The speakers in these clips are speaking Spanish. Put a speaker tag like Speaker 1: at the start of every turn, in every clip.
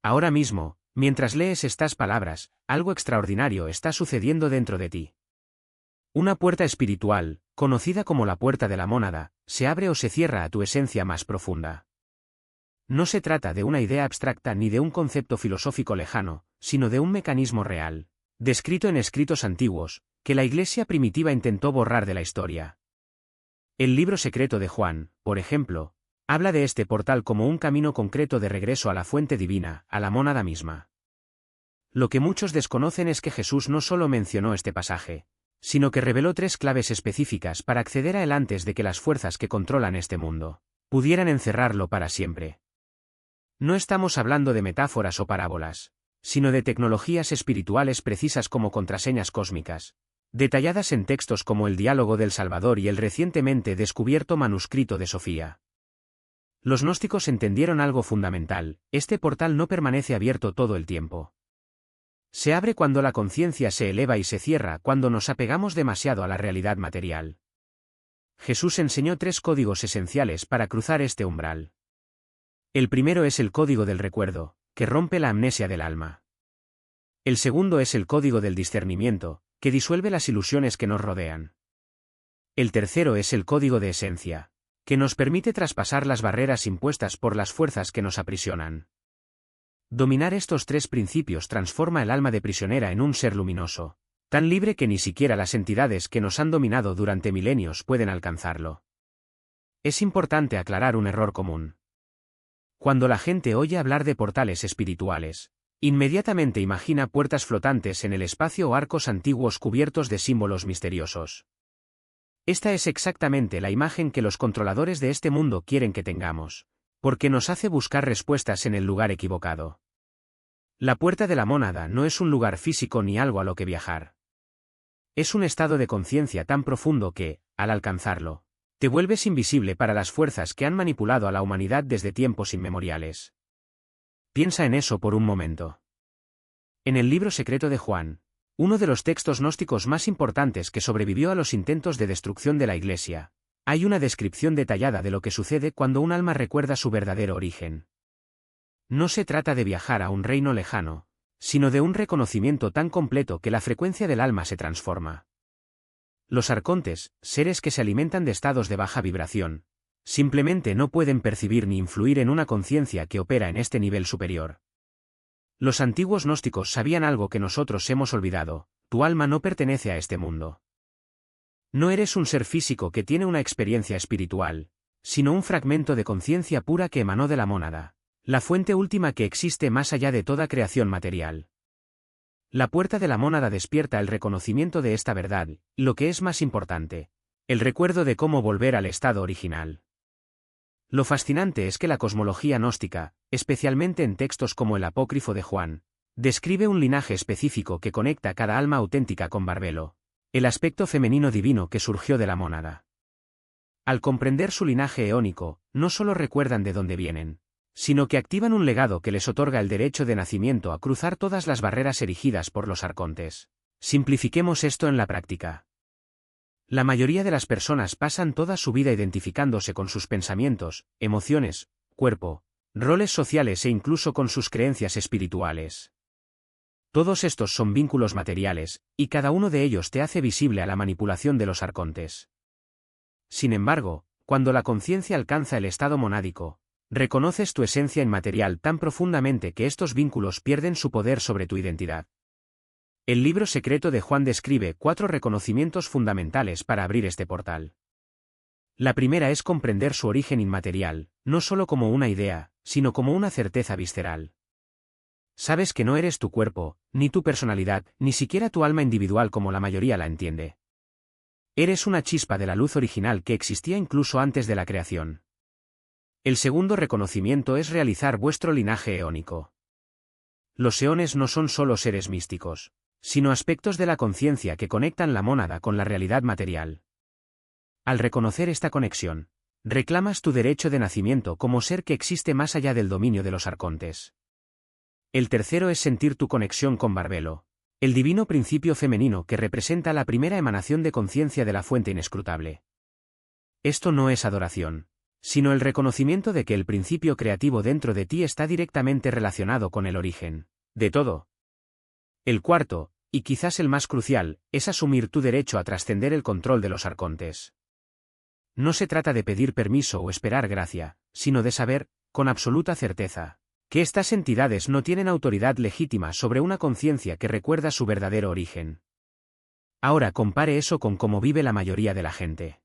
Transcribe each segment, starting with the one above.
Speaker 1: Ahora mismo, mientras lees estas palabras, algo extraordinario está sucediendo dentro de ti. Una puerta espiritual, conocida como la puerta de la mónada, se abre o se cierra a tu esencia más profunda. No se trata de una idea abstracta ni de un concepto filosófico lejano, sino de un mecanismo real, descrito en escritos antiguos, que la Iglesia primitiva intentó borrar de la historia. El libro secreto de Juan, por ejemplo, habla de este portal como un camino concreto de regreso a la fuente divina, a la mónada misma. Lo que muchos desconocen es que Jesús no solo mencionó este pasaje, sino que reveló 3 claves específicas para acceder a él antes de que las fuerzas que controlan este mundo pudieran encerrarlo para siempre. No estamos hablando de metáforas o parábolas, sino de tecnologías espirituales precisas como contraseñas cósmicas, detalladas en textos como el Diálogo del Salvador y el recientemente descubierto manuscrito de Sofía. Los gnósticos entendieron algo fundamental: este portal no permanece abierto todo el tiempo. Se abre cuando la conciencia se eleva y se cierra cuando nos apegamos demasiado a la realidad material. Jesús enseñó 3 códigos esenciales para cruzar este umbral. El primero es el código del recuerdo, que rompe la amnesia del alma. El segundo es el código del discernimiento, que disuelve las ilusiones que nos rodean. El tercero es el código de esencia, que nos permite traspasar las barreras impuestas por las fuerzas que nos aprisionan. Dominar estos 3 principios transforma el alma de prisionera en un ser luminoso, tan libre que ni siquiera las entidades que nos han dominado durante milenios pueden alcanzarlo. Es importante aclarar un error común. Cuando la gente oye hablar de portales espirituales, inmediatamente imagina puertas flotantes en el espacio o arcos antiguos cubiertos de símbolos misteriosos. Esta es exactamente la imagen que los controladores de este mundo quieren que tengamos, porque nos hace buscar respuestas en el lugar equivocado. La puerta de la mónada no es un lugar físico ni algo a lo que viajar. Es un estado de conciencia tan profundo que, al alcanzarlo, te vuelves invisible para las fuerzas que han manipulado a la humanidad desde tiempos inmemoriales. Piensa en eso por un momento. En el libro secreto de Juan, uno de los textos gnósticos más importantes que sobrevivió a los intentos de destrucción de la Iglesia, hay una descripción detallada de lo que sucede cuando un alma recuerda su verdadero origen. No se trata de viajar a un reino lejano, sino de un reconocimiento tan completo que la frecuencia del alma se transforma. Los arcontes, seres que se alimentan de estados de baja vibración, simplemente no pueden percibir ni influir en una conciencia que opera en este nivel superior. Los antiguos gnósticos sabían algo que nosotros hemos olvidado: tu alma no pertenece a este mundo. No eres un ser físico que tiene una experiencia espiritual, sino un fragmento de conciencia pura que emanó de la mónada, la fuente última que existe más allá de toda creación material. La puerta de la mónada despierta el reconocimiento de esta verdad, y, lo que es más importante, el recuerdo de cómo volver al estado original. Lo fascinante es que la cosmología gnóstica, especialmente en textos como el Apócrifo de Juan, describe un linaje específico que conecta cada alma auténtica con Barbelo, el aspecto femenino divino que surgió de la mónada. Al comprender su linaje eónico, no solo recuerdan de dónde vienen, sino que activan un legado que les otorga el derecho de nacimiento a cruzar todas las barreras erigidas por los arcontes. Simplifiquemos esto en la práctica. La mayoría de las personas pasan toda su vida identificándose con sus pensamientos, emociones, cuerpo, roles sociales e incluso con sus creencias espirituales. Todos estos son vínculos materiales, y cada uno de ellos te hace visible a la manipulación de los arcontes. Sin embargo, cuando la conciencia alcanza el estado monádico, reconoces tu esencia inmaterial tan profundamente que estos vínculos pierden su poder sobre tu identidad. El libro secreto de Juan describe 4 reconocimientos fundamentales para abrir este portal. La primera es comprender su origen inmaterial, no solo como una idea, sino como una certeza visceral. Sabes que no eres tu cuerpo, ni tu personalidad, ni siquiera tu alma individual como la mayoría la entiende. Eres una chispa de la luz original que existía incluso antes de la creación. El segundo reconocimiento es realizar vuestro linaje eónico. Los eones no son solo seres místicos, sino aspectos de la conciencia que conectan la mónada con la realidad material. Al reconocer esta conexión, reclamas tu derecho de nacimiento como ser que existe más allá del dominio de los arcontes. El tercero es sentir tu conexión con Barbelo, el divino principio femenino que representa la primera emanación de conciencia de la fuente inescrutable. Esto no es adoración, sino el reconocimiento de que el principio creativo dentro de ti está directamente relacionado con el origen de todo. El cuarto, y quizás el más crucial, es asumir tu derecho a trascender el control de los arcontes. No se trata de pedir permiso o esperar gracia, sino de saber, con absoluta certeza, que estas entidades no tienen autoridad legítima sobre una conciencia que recuerda su verdadero origen. Ahora compare eso con cómo vive la mayoría de la gente.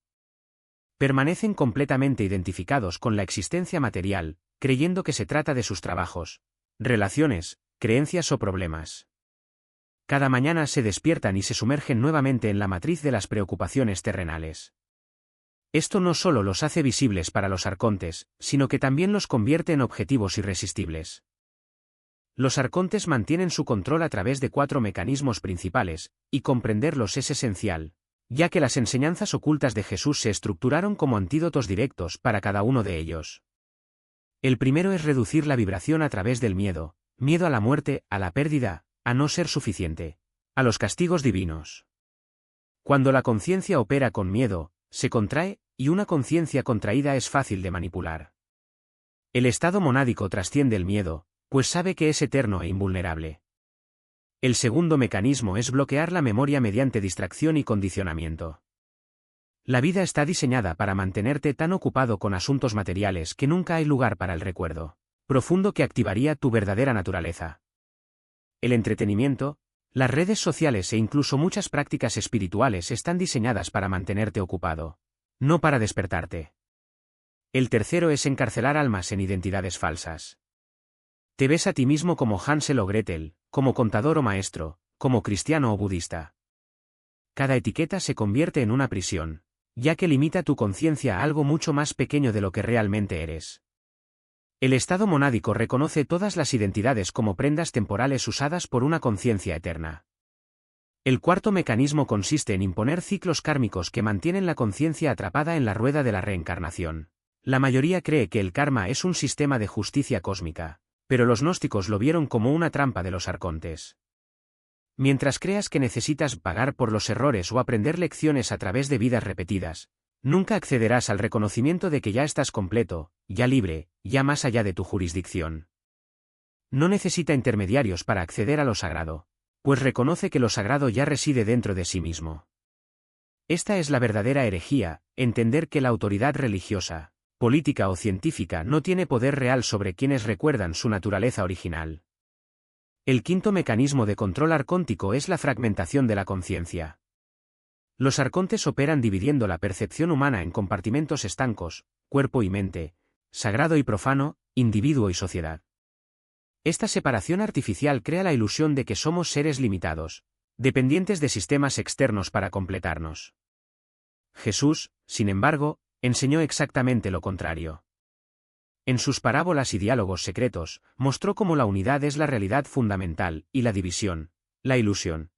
Speaker 1: Permanecen completamente identificados con la existencia material, creyendo que se trata de sus trabajos, relaciones, creencias o problemas. Cada mañana se despiertan y se sumergen nuevamente en la matriz de las preocupaciones terrenales. Esto no solo los hace visibles para los arcontes, sino que también los convierte en objetivos irresistibles. Los arcontes mantienen su control a través de 4 mecanismos principales, y comprenderlos es esencial, ya que las enseñanzas ocultas de Jesús se estructuraron como antídotos directos para cada uno de ellos. El primero es reducir la vibración a través del miedo a la muerte, a la pérdida, a no ser suficiente, a los castigos divinos. Cuando la conciencia opera con miedo, se contrae, y una conciencia contraída es fácil de manipular. El estado monádico trasciende el miedo, pues sabe que es eterno e invulnerable. El segundo mecanismo es bloquear la memoria mediante distracción y condicionamiento. La vida está diseñada para mantenerte tan ocupado con asuntos materiales que nunca hay lugar para el recuerdo profundo que activaría tu verdadera naturaleza. El entretenimiento, las redes sociales e incluso muchas prácticas espirituales están diseñadas para mantenerte ocupado, no para despertarte. El tercero es encarcelar almas en identidades falsas. Te ves a ti mismo como Hansel o Gretel, como contador o maestro, como cristiano o budista. Cada etiqueta se convierte en una prisión, ya que limita tu conciencia a algo mucho más pequeño de lo que realmente eres. El estado monádico reconoce todas las identidades como prendas temporales usadas por una conciencia eterna. El cuarto mecanismo consiste en imponer ciclos kármicos que mantienen la conciencia atrapada en la rueda de la reencarnación. La mayoría cree que el karma es un sistema de justicia cósmica, pero los gnósticos lo vieron como una trampa de los arcontes. Mientras creas que necesitas pagar por los errores o aprender lecciones a través de vidas repetidas, nunca accederás al reconocimiento de que ya estás completo, ya libre, ya más allá de tu jurisdicción. No necesita intermediarios para acceder a lo sagrado, pues reconoce que lo sagrado ya reside dentro de sí mismo. Esta es la verdadera herejía, entender que la autoridad religiosa, política o científica no tiene poder real sobre quienes recuerdan su naturaleza original. El quinto mecanismo de control arcóntico es la fragmentación de la conciencia. Los arcontes operan dividiendo la percepción humana en compartimentos estancos, cuerpo y mente, sagrado y profano, individuo y sociedad. Esta separación artificial crea la ilusión de que somos seres limitados, dependientes de sistemas externos para completarnos. Jesús, sin embargo, enseñó exactamente lo contrario. En sus parábolas y diálogos secretos, mostró cómo la unidad es la realidad fundamental, y la división, la ilusión.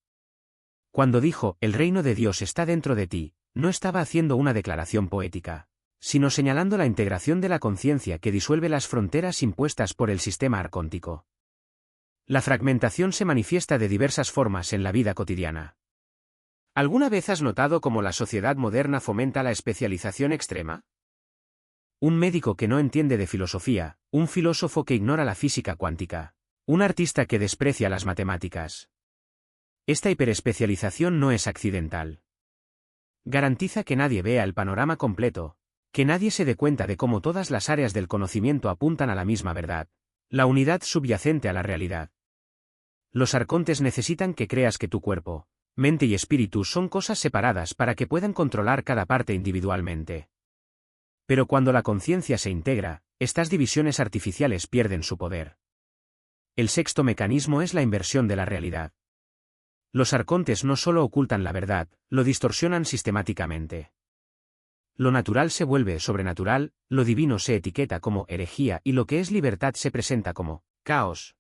Speaker 1: Cuando dijo, el reino de Dios está dentro de ti, no estaba haciendo una declaración poética, sino señalando la integración de la conciencia que disuelve las fronteras impuestas por el sistema arcóntico. La fragmentación se manifiesta de diversas formas en la vida cotidiana. ¿Alguna vez has notado cómo la sociedad moderna fomenta la especialización extrema? Un médico que no entiende de filosofía, un filósofo que ignora la física cuántica, un artista que desprecia las matemáticas. Esta hiperespecialización no es accidental. Garantiza que nadie vea el panorama completo, que nadie se dé cuenta de cómo todas las áreas del conocimiento apuntan a la misma verdad, la unidad subyacente a la realidad. Los arcontes necesitan que creas que tu cuerpo, mente y espíritu son cosas separadas para que puedan controlar cada parte individualmente. Pero cuando la conciencia se integra, estas divisiones artificiales pierden su poder. El sexto mecanismo es la inversión de la realidad. Los arcontes no solo ocultan la verdad, lo distorsionan sistemáticamente. Lo natural se vuelve sobrenatural, lo divino se etiqueta como herejía y lo que es libertad se presenta como caos.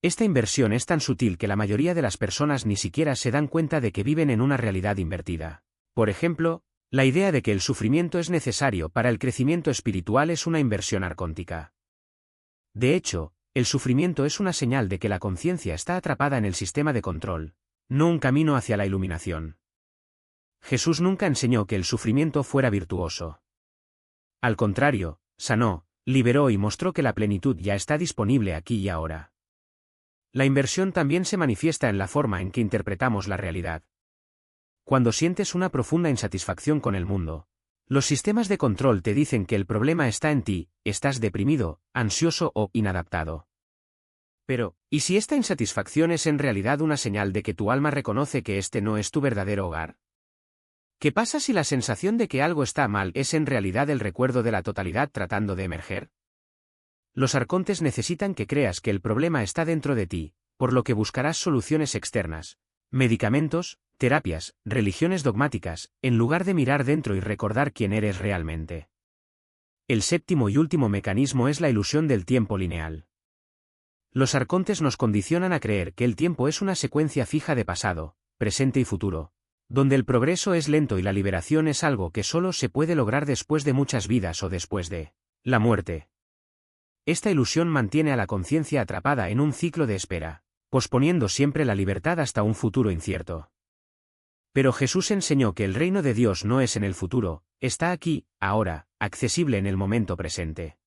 Speaker 1: Esta inversión es tan sutil que la mayoría de las personas ni siquiera se dan cuenta de que viven en una realidad invertida. Por ejemplo, la idea de que el sufrimiento es necesario para el crecimiento espiritual es una inversión arcóntica. De hecho, el sufrimiento es una señal de que la conciencia está atrapada en el sistema de control, no un camino hacia la iluminación. Jesús nunca enseñó que el sufrimiento fuera virtuoso. Al contrario, sanó, liberó y mostró que la plenitud ya está disponible aquí y ahora. La inversión también se manifiesta en la forma en que interpretamos la realidad. Cuando sientes una profunda insatisfacción con el mundo, los sistemas de control te dicen que el problema está en ti, estás deprimido, ansioso o inadaptado. Pero, ¿y si esta insatisfacción es en realidad una señal de que tu alma reconoce que este no es tu verdadero hogar? ¿Qué pasa si la sensación de que algo está mal es en realidad el recuerdo de la totalidad tratando de emerger? Los arcontes necesitan que creas que el problema está dentro de ti, por lo que buscarás soluciones externas, medicamentos, terapias, religiones dogmáticas, en lugar de mirar dentro y recordar quién eres realmente. El séptimo y último mecanismo es la ilusión del tiempo lineal. Los arcontes nos condicionan a creer que el tiempo es una secuencia fija de pasado, presente y futuro, donde el progreso es lento y la liberación es algo que solo se puede lograr después de muchas vidas o después de la muerte. Esta ilusión mantiene a la conciencia atrapada en un ciclo de espera, posponiendo siempre la libertad hasta un futuro incierto. Pero Jesús enseñó que el reino de Dios no es en el futuro, está aquí, ahora, accesible en el momento presente.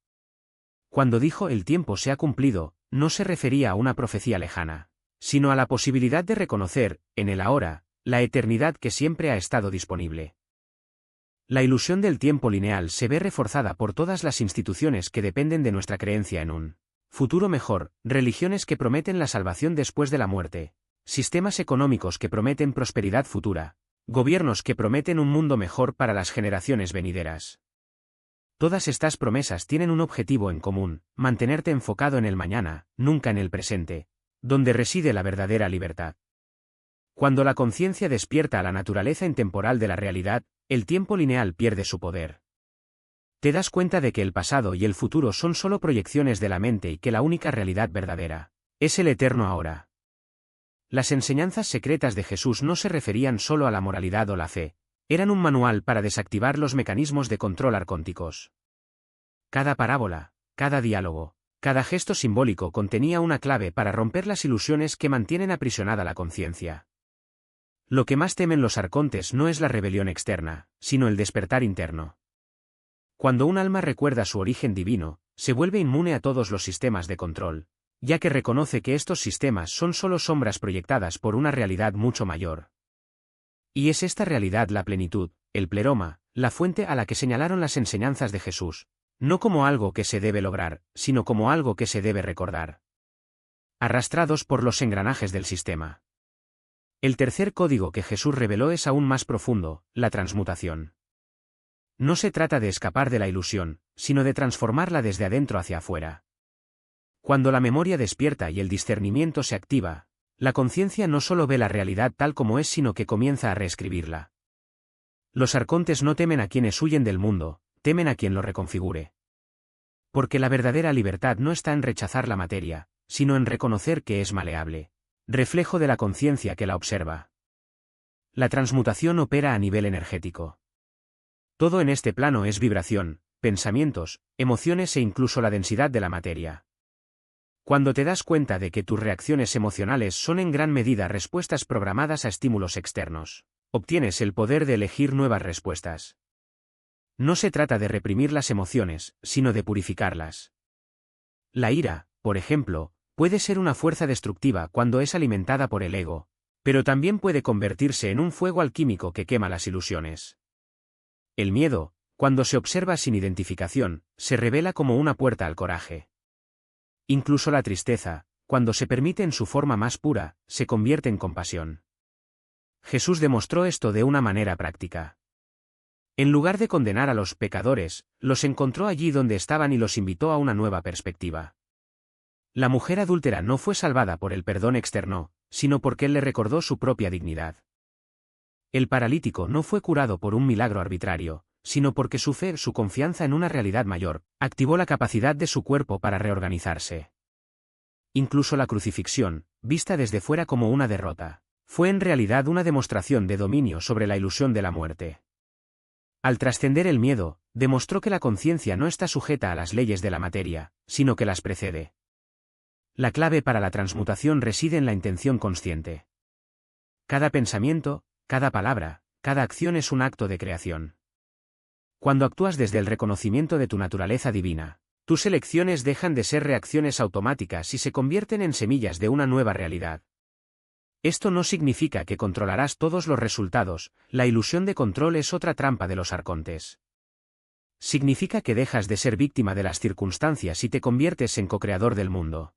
Speaker 1: Cuando dijo el tiempo se ha cumplido, no se refería a una profecía lejana, sino a la posibilidad de reconocer, en el ahora, la eternidad que siempre ha estado disponible. La ilusión del tiempo lineal se ve reforzada por todas las instituciones que dependen de nuestra creencia en un futuro mejor, religiones que prometen la salvación después de la muerte, sistemas económicos que prometen prosperidad futura, gobiernos que prometen un mundo mejor para las generaciones venideras. Todas estas promesas tienen un objetivo en común: mantenerte enfocado en el mañana, nunca en el presente, donde reside la verdadera libertad. Cuando la conciencia despierta a la naturaleza intemporal de la realidad, el tiempo lineal pierde su poder. Te das cuenta de que el pasado y el futuro son solo proyecciones de la mente y que la única realidad verdadera es el eterno ahora. Las enseñanzas secretas de Jesús no se referían solo a la moralidad o la fe, eran un manual para desactivar los mecanismos de control arcónticos. Cada parábola, cada diálogo, cada gesto simbólico contenía una clave para romper las ilusiones que mantienen aprisionada la conciencia. Lo que más temen los arcontes no es la rebelión externa, sino el despertar interno. Cuando un alma recuerda su origen divino, se vuelve inmune a todos los sistemas de control, ya que reconoce que estos sistemas son solo sombras proyectadas por una realidad mucho mayor. Y es esta realidad la plenitud, el pleroma, la fuente a la que señalaron las enseñanzas de Jesús, no como algo que se debe lograr, sino como algo que se debe recordar. Arrastrados por los engranajes del sistema. El tercer código que Jesús reveló es aún más profundo: la transmutación. No se trata de escapar de la ilusión, sino de transformarla desde adentro hacia afuera. Cuando la memoria despierta y el discernimiento se activa, la conciencia no solo ve la realidad tal como es, sino que comienza a reescribirla. Los arcontes no temen a quienes huyen del mundo, temen a quien lo reconfigure. Porque la verdadera libertad no está en rechazar la materia, sino en reconocer que es maleable, reflejo de la conciencia que la observa. La transmutación opera a nivel energético. Todo en este plano es vibración, pensamientos, emociones e incluso la densidad de la materia. Cuando te das cuenta de que tus reacciones emocionales son en gran medida respuestas programadas a estímulos externos, obtienes el poder de elegir nuevas respuestas. No se trata de reprimir las emociones, sino de purificarlas. La ira, por ejemplo, puede ser una fuerza destructiva cuando es alimentada por el ego, pero también puede convertirse en un fuego alquímico que quema las ilusiones. El miedo, cuando se observa sin identificación, se revela como una puerta al coraje. Incluso la tristeza, cuando se permite en su forma más pura, se convierte en compasión. Jesús demostró esto de una manera práctica. En lugar de condenar a los pecadores, los encontró allí donde estaban y los invitó a una nueva perspectiva. La mujer adúltera no fue salvada por el perdón externo, sino porque él le recordó su propia dignidad. El paralítico no fue curado por un milagro arbitrario, sino porque su fe, su confianza en una realidad mayor, activó la capacidad de su cuerpo para reorganizarse. Incluso la crucifixión, vista desde fuera como una derrota, fue en realidad una demostración de dominio sobre la ilusión de la muerte. Al trascender el miedo, demostró que la conciencia no está sujeta a las leyes de la materia, sino que las precede. La clave para la transmutación reside en la intención consciente. Cada pensamiento, cada palabra, cada acción es un acto de creación. Cuando actúas desde el reconocimiento de tu naturaleza divina, tus elecciones dejan de ser reacciones automáticas y se convierten en semillas de una nueva realidad. Esto no significa que controlarás todos los resultados, la ilusión de control es otra trampa de los arcontes. Significa que dejas de ser víctima de las circunstancias y te conviertes en co-creador del mundo.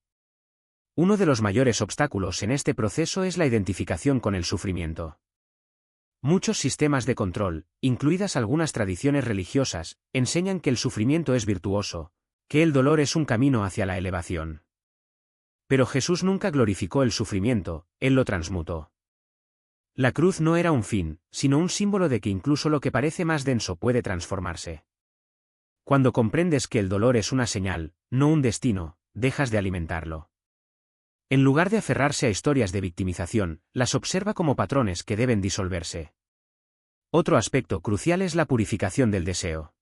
Speaker 1: Uno de los mayores obstáculos en este proceso es la identificación con el sufrimiento. Muchos sistemas de control, incluidas algunas tradiciones religiosas, enseñan que el sufrimiento es virtuoso, que el dolor es un camino hacia la elevación. Pero Jesús nunca glorificó el sufrimiento, él lo transmutó. La cruz no era un fin, sino un símbolo de que incluso lo que parece más denso puede transformarse. Cuando comprendes que el dolor es una señal, no un destino, dejas de alimentarlo. En lugar de aferrarse a historias de victimización, las observa como patrones que deben disolverse. Otro aspecto crucial es la purificación del deseo.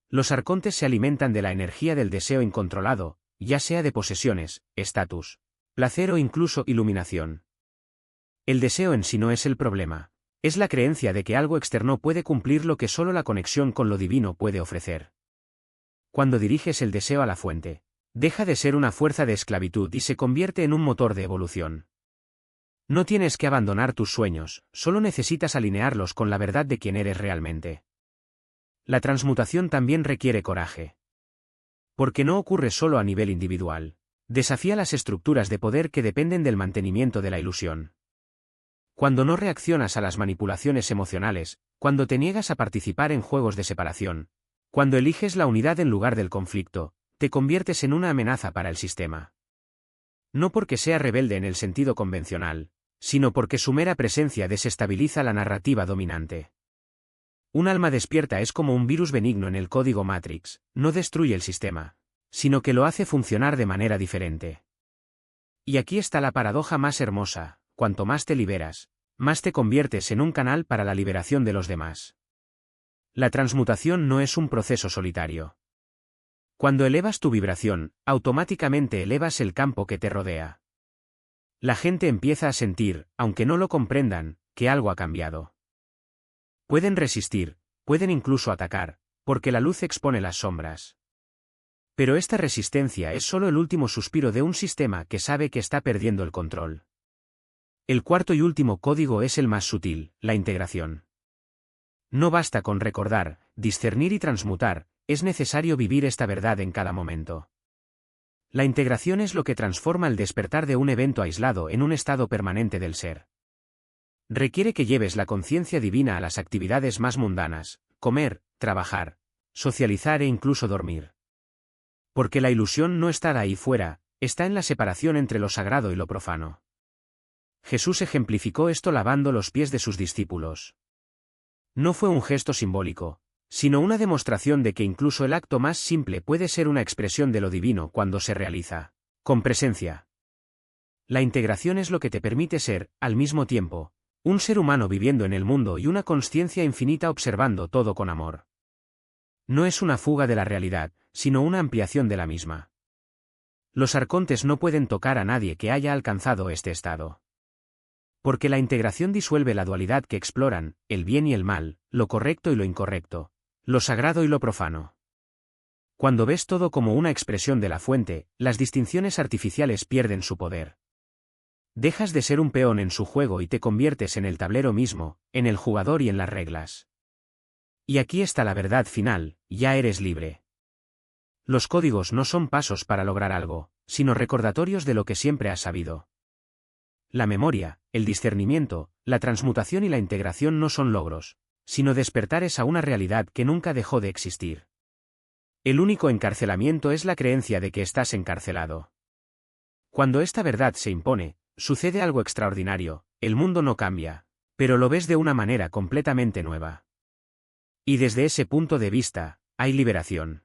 Speaker 1: Los arcontes se alimentan de la energía del deseo incontrolado, ya sea de posesiones, estatus, placer o incluso iluminación. El deseo en sí no es el problema, es la creencia de que algo externo puede cumplir lo que solo la conexión con lo divino puede ofrecer. Cuando diriges el deseo a la fuente, deja de ser una fuerza de esclavitud y se convierte en un motor de evolución. No tienes que abandonar tus sueños, solo necesitas alinearlos con la verdad de quién eres realmente. La transmutación también requiere coraje. Porque no ocurre solo a nivel individual. Desafía las estructuras de poder que dependen del mantenimiento de la ilusión. Cuando no reaccionas a las manipulaciones emocionales, cuando te niegas a participar en juegos de separación, cuando eliges la unidad en lugar del conflicto, te conviertes en una amenaza para el sistema. No porque sea rebelde en el sentido convencional, sino porque su mera presencia desestabiliza la narrativa dominante. Un alma despierta es como un virus benigno en el código Matrix, no destruye el sistema, sino que lo hace funcionar de manera diferente. Y aquí está la paradoja más hermosa: cuanto más te liberas, más te conviertes en un canal para la liberación de los demás. La transmutación no es un proceso solitario. Cuando elevas tu vibración, automáticamente elevas el campo que te rodea. La gente empieza a sentir, aunque no lo comprendan, que algo ha cambiado. Pueden resistir, pueden incluso atacar, porque la luz expone las sombras. Pero esta resistencia es solo el último suspiro de un sistema que sabe que está perdiendo el control. El cuarto y último código es el más sutil, la integración. No basta con recordar, discernir y transmutar, es necesario vivir esta verdad en cada momento. La integración es lo que transforma el despertar de un evento aislado en un estado permanente del ser. Requiere que lleves la conciencia divina a las actividades más mundanas: comer, trabajar, socializar e incluso dormir. Porque la ilusión no está ahí fuera, está en la separación entre lo sagrado y lo profano. Jesús ejemplificó esto lavando los pies de sus discípulos. No fue un gesto simbólico, sino una demostración de que incluso el acto más simple puede ser una expresión de lo divino cuando se realiza con presencia. La integración es lo que te permite ser, al mismo tiempo, un ser humano viviendo en el mundo y una consciencia infinita observando todo con amor. No es una fuga de la realidad, sino una ampliación de la misma. Los arcontes no pueden tocar a nadie que haya alcanzado este estado. Porque la integración disuelve la dualidad que exploran, el bien y el mal, lo correcto y lo incorrecto, lo sagrado y lo profano. Cuando ves todo como una expresión de la fuente, las distinciones artificiales pierden su poder. Dejas de ser un peón en su juego y te conviertes en el tablero mismo, en el jugador y en las reglas. Y aquí está la verdad final: ya eres libre. Los códigos no son pasos para lograr algo, sino recordatorios de lo que siempre has sabido. La memoria, el discernimiento, la transmutación y la integración no son logros, sino despertares a una realidad que nunca dejó de existir. El único encarcelamiento es la creencia de que estás encarcelado. Cuando esta verdad se impone, sucede algo extraordinario: el mundo no cambia, pero lo ves de una manera completamente nueva. Y desde ese punto de vista, hay liberación.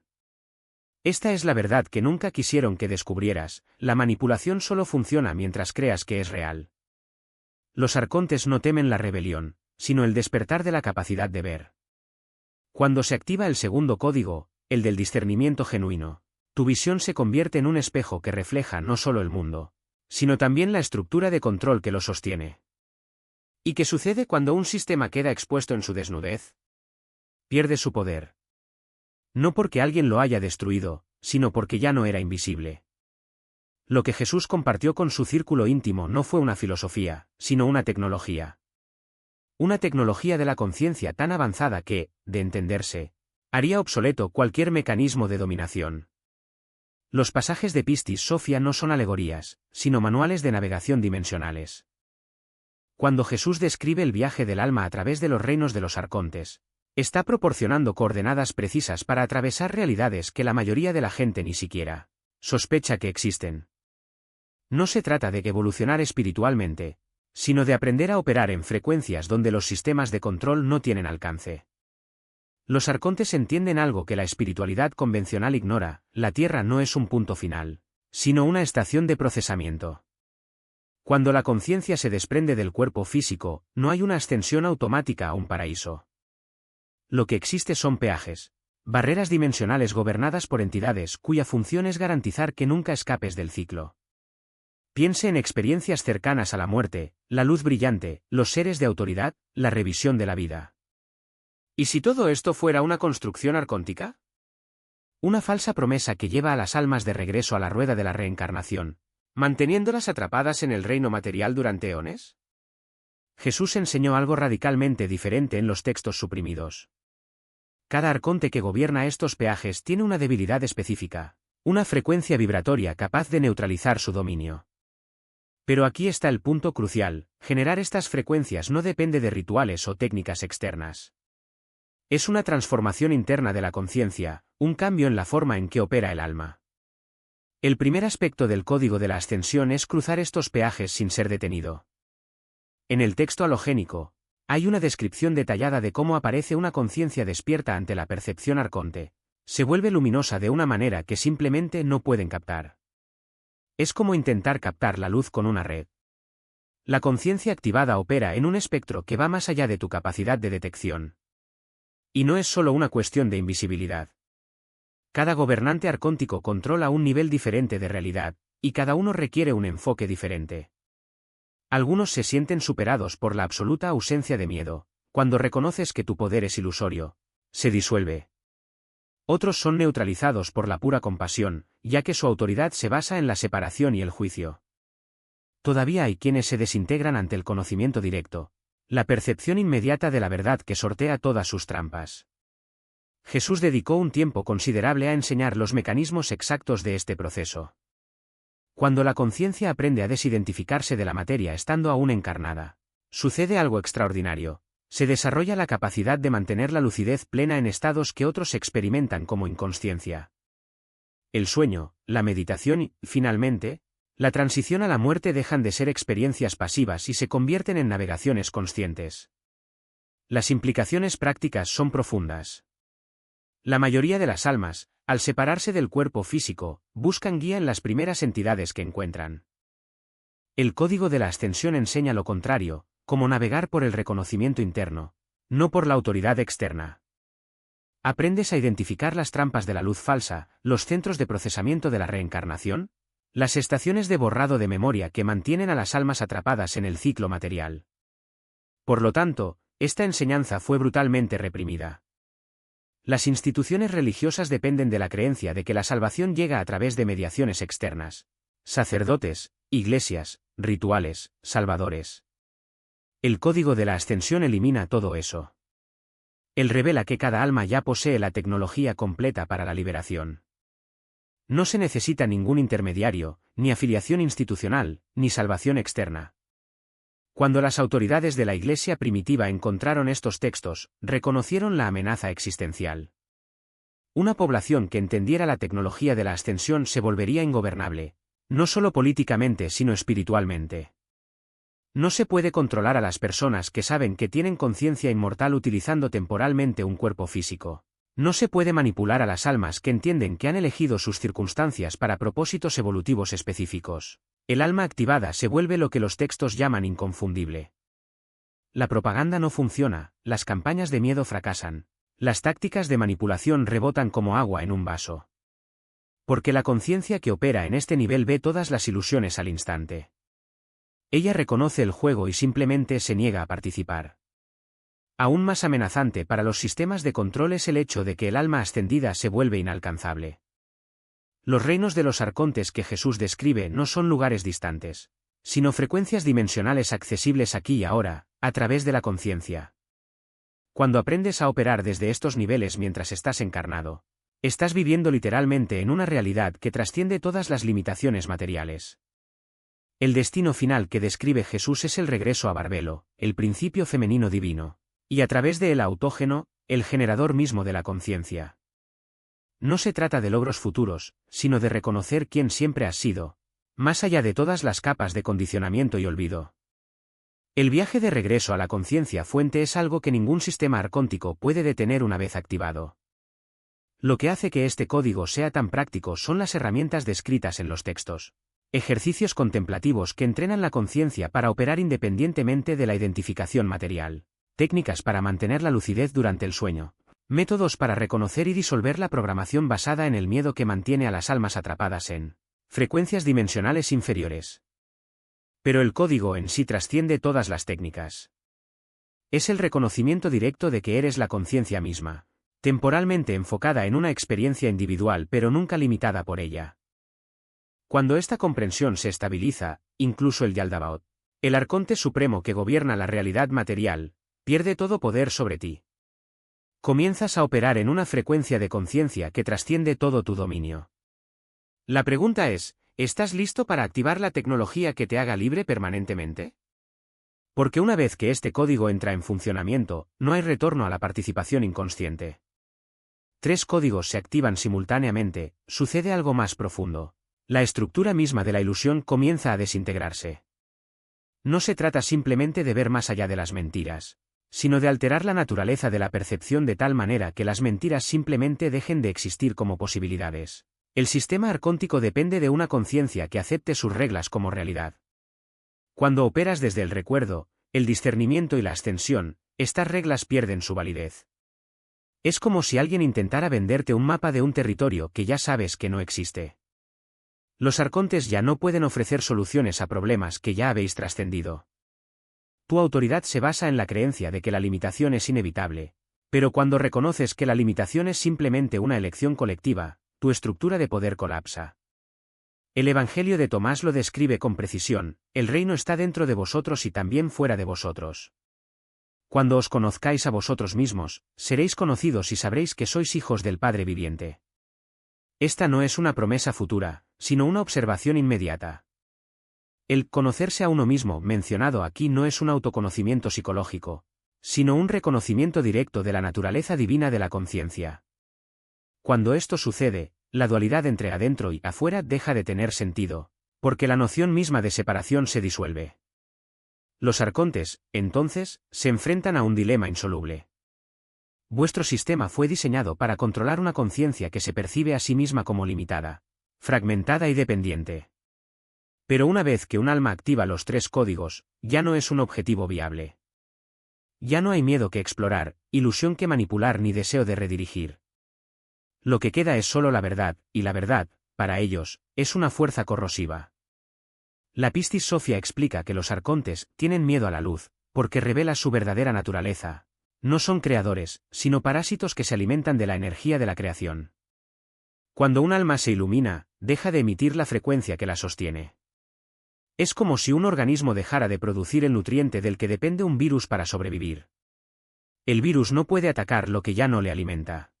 Speaker 1: Esta es la verdad que nunca quisieron que descubrieras: la manipulación solo funciona mientras creas que es real. Los arcontes no temen la rebelión, sino el despertar de la capacidad de ver. Cuando se activa el segundo código, el del discernimiento genuino, tu visión se convierte en un espejo que refleja no solo el mundo, sino también la estructura de control que lo sostiene. ¿Y qué sucede cuando un sistema queda expuesto en su desnudez? pierde su poder. No porque alguien lo haya destruido, sino porque ya no era invisible. Lo que Jesús compartió con su círculo íntimo no fue una filosofía, sino una tecnología. Una tecnología de la conciencia tan avanzada que, de entenderse, haría obsoleto cualquier mecanismo de dominación. Los pasajes de Pistis Sophia no son alegorías, sino manuales de navegación dimensionales. Cuando Jesús describe el viaje del alma a través de los reinos de los arcontes, está proporcionando coordenadas precisas para atravesar realidades que la mayoría de la gente ni siquiera sospecha que existen. No se trata de evolucionar espiritualmente, sino de aprender a operar en frecuencias donde los sistemas de control no tienen alcance. Los arcontes entienden algo que la espiritualidad convencional ignora: la Tierra no es un punto final, sino una estación de procesamiento. Cuando la conciencia se desprende del cuerpo físico, no hay una ascensión automática a un paraíso. Lo que existe son peajes, barreras dimensionales gobernadas por entidades cuya función es garantizar que nunca escapes del ciclo. Piense en experiencias cercanas a la muerte, la luz brillante, los seres de autoridad, la revisión de la vida. ¿Y si todo esto fuera una construcción arcóntica? Una falsa promesa que lleva a las almas de regreso a la rueda de la reencarnación, manteniéndolas atrapadas en el reino material durante eones. Jesús enseñó algo radicalmente diferente en los textos suprimidos. Cada arconte que gobierna estos peajes tiene una debilidad específica, una frecuencia vibratoria capaz de neutralizar su dominio. Pero aquí está el punto crucial: generar estas frecuencias no depende de rituales o técnicas externas. Es una transformación interna de la conciencia, un cambio en la forma en que opera el alma. El primer aspecto del código de la ascensión es cruzar estos peajes sin ser detenido. En el texto halogénico, hay una descripción detallada de cómo aparece una conciencia despierta ante la percepción arconte. Se vuelve luminosa de una manera que simplemente no pueden captar. Es como intentar captar la luz con una red. La conciencia activada opera en un espectro que va más allá de tu capacidad de detección. Y no es solo una cuestión de invisibilidad. Cada gobernante arcóntico controla un nivel diferente de realidad, y cada uno requiere un enfoque diferente. Algunos se sienten superados por la absoluta ausencia de miedo. Cuando reconoces que tu poder es ilusorio, se disuelve. Otros son neutralizados por la pura compasión, ya que su autoridad se basa en la separación y el juicio. Todavía hay quienes se desintegran ante el conocimiento directo, la percepción inmediata de la verdad que sortea todas sus trampas. Jesús dedicó un tiempo considerable a enseñar los mecanismos exactos de este proceso. Cuando la conciencia aprende a desidentificarse de la materia estando aún encarnada, sucede algo extraordinario: se desarrolla la capacidad de mantener la lucidez plena en estados que otros experimentan como inconsciencia. El sueño, la meditación y, finalmente, la transición a la muerte dejan de ser experiencias pasivas y se convierten en navegaciones conscientes. Las implicaciones prácticas son profundas. La mayoría de las almas, al separarse del cuerpo físico, buscan guía en las primeras entidades que encuentran. El código de la ascensión enseña lo contrario: como navegar por el reconocimiento interno, no por la autoridad externa. Aprendes a identificar las trampas de la luz falsa, los centros de procesamiento de la reencarnación, las estaciones de borrado de memoria que mantienen a las almas atrapadas en el ciclo material. Por lo tanto, esta enseñanza fue brutalmente reprimida. Las instituciones religiosas dependen de la creencia de que la salvación llega a través de mediaciones externas: sacerdotes, iglesias, rituales, salvadores. El código de la ascensión elimina todo eso. Él revela que cada alma ya posee la tecnología completa para la liberación. No se necesita ningún intermediario, ni afiliación institucional, ni salvación externa. Cuando las autoridades de la Iglesia primitiva encontraron estos textos, reconocieron la amenaza existencial. Una población que entendiera la tecnología de la ascensión se volvería ingobernable, no solo políticamente sino espiritualmente. No se puede controlar a las personas que saben que tienen conciencia inmortal utilizando temporalmente un cuerpo físico. No se puede manipular a las almas que entienden que han elegido sus circunstancias para propósitos evolutivos específicos. El alma activada se vuelve lo que los textos llaman inconfundible. La propaganda no funciona, las campañas de miedo fracasan, las tácticas de manipulación rebotan como agua en un vaso. Porque la conciencia que opera en este nivel ve todas las ilusiones al instante. Ella reconoce el juego y simplemente se niega a participar. Aún más amenazante para los sistemas de control es el hecho de que el alma ascendida se vuelve inalcanzable. Los reinos de los arcontes que Jesús describe no son lugares distantes, sino frecuencias dimensionales accesibles aquí y ahora, a través de la conciencia. Cuando aprendes a operar desde estos niveles mientras estás encarnado, estás viviendo literalmente en una realidad que trasciende todas las limitaciones materiales. El destino final que describe Jesús es el regreso a Barbelo, el principio femenino divino, y a través de el autógeno, el generador mismo de la conciencia. No se trata de logros futuros, sino de reconocer quién siempre has sido, más allá de todas las capas de condicionamiento y olvido. El viaje de regreso a la conciencia fuente es algo que ningún sistema arcóntico puede detener una vez activado. Lo que hace que este código sea tan práctico son las herramientas descritas en los textos. Ejercicios contemplativos que entrenan la conciencia para operar independientemente de la identificación material. Técnicas para mantener la lucidez durante el sueño. Métodos para reconocer y disolver la programación basada en el miedo que mantiene a las almas atrapadas en frecuencias dimensionales inferiores. Pero el código en sí trasciende todas las técnicas. Es el reconocimiento directo de que eres la conciencia misma, temporalmente enfocada en una experiencia individual pero nunca limitada por ella. Cuando esta comprensión se estabiliza, incluso el Yaldabaoth, el arconte supremo que gobierna la realidad material, pierde todo poder sobre ti. Comienzas a operar en una frecuencia de conciencia que trasciende todo tu dominio. La pregunta es, ¿estás listo para activar la tecnología que te haga libre permanentemente? Porque una vez que este código entra en funcionamiento, no hay retorno a la participación inconsciente. 3 códigos se activan simultáneamente, sucede algo más profundo. La estructura misma de la ilusión comienza a desintegrarse. No se trata simplemente de ver más allá de las mentiras, sino de alterar la naturaleza de la percepción de tal manera que las mentiras simplemente dejen de existir como posibilidades. El sistema arcóntico depende de una conciencia que acepte sus reglas como realidad. Cuando operas desde el recuerdo, el discernimiento y la ascensión, estas reglas pierden su validez. Es como si alguien intentara venderte un mapa de un territorio que ya sabes que no existe. Los arcontes ya no pueden ofrecer soluciones a problemas que ya habéis trascendido. Tu autoridad se basa en la creencia de que la limitación es inevitable, pero cuando reconoces que la limitación es simplemente una elección colectiva, tu estructura de poder colapsa. El Evangelio de Tomás lo describe con precisión: el reino está dentro de vosotros y también fuera de vosotros. Cuando os conozcáis a vosotros mismos, seréis conocidos y sabréis que sois hijos del Padre viviente. Esta no es una promesa futura, sino una observación inmediata. El conocerse a uno mismo mencionado aquí no es un autoconocimiento psicológico, sino un reconocimiento directo de la naturaleza divina de la conciencia. Cuando esto sucede, la dualidad entre adentro y afuera deja de tener sentido, porque la noción misma de separación se disuelve. Los arcontes, entonces, se enfrentan a un dilema insoluble. Vuestro sistema fue diseñado para controlar una conciencia que se percibe a sí misma como limitada, fragmentada y dependiente. Pero una vez que un alma activa los 3 códigos, ya no es un objetivo viable. Ya no hay miedo que explorar, ilusión que manipular ni deseo de redirigir. Lo que queda es solo la verdad, y la verdad, para ellos, es una fuerza corrosiva. La Pistis Sophia explica que los arcontes tienen miedo a la luz, porque revela su verdadera naturaleza. No son creadores, sino parásitos que se alimentan de la energía de la creación. Cuando un alma se ilumina, deja de emitir la frecuencia que la sostiene. Es como si un organismo dejara de producir el nutriente del que depende un virus para sobrevivir. El virus no puede atacar lo que ya no le alimenta.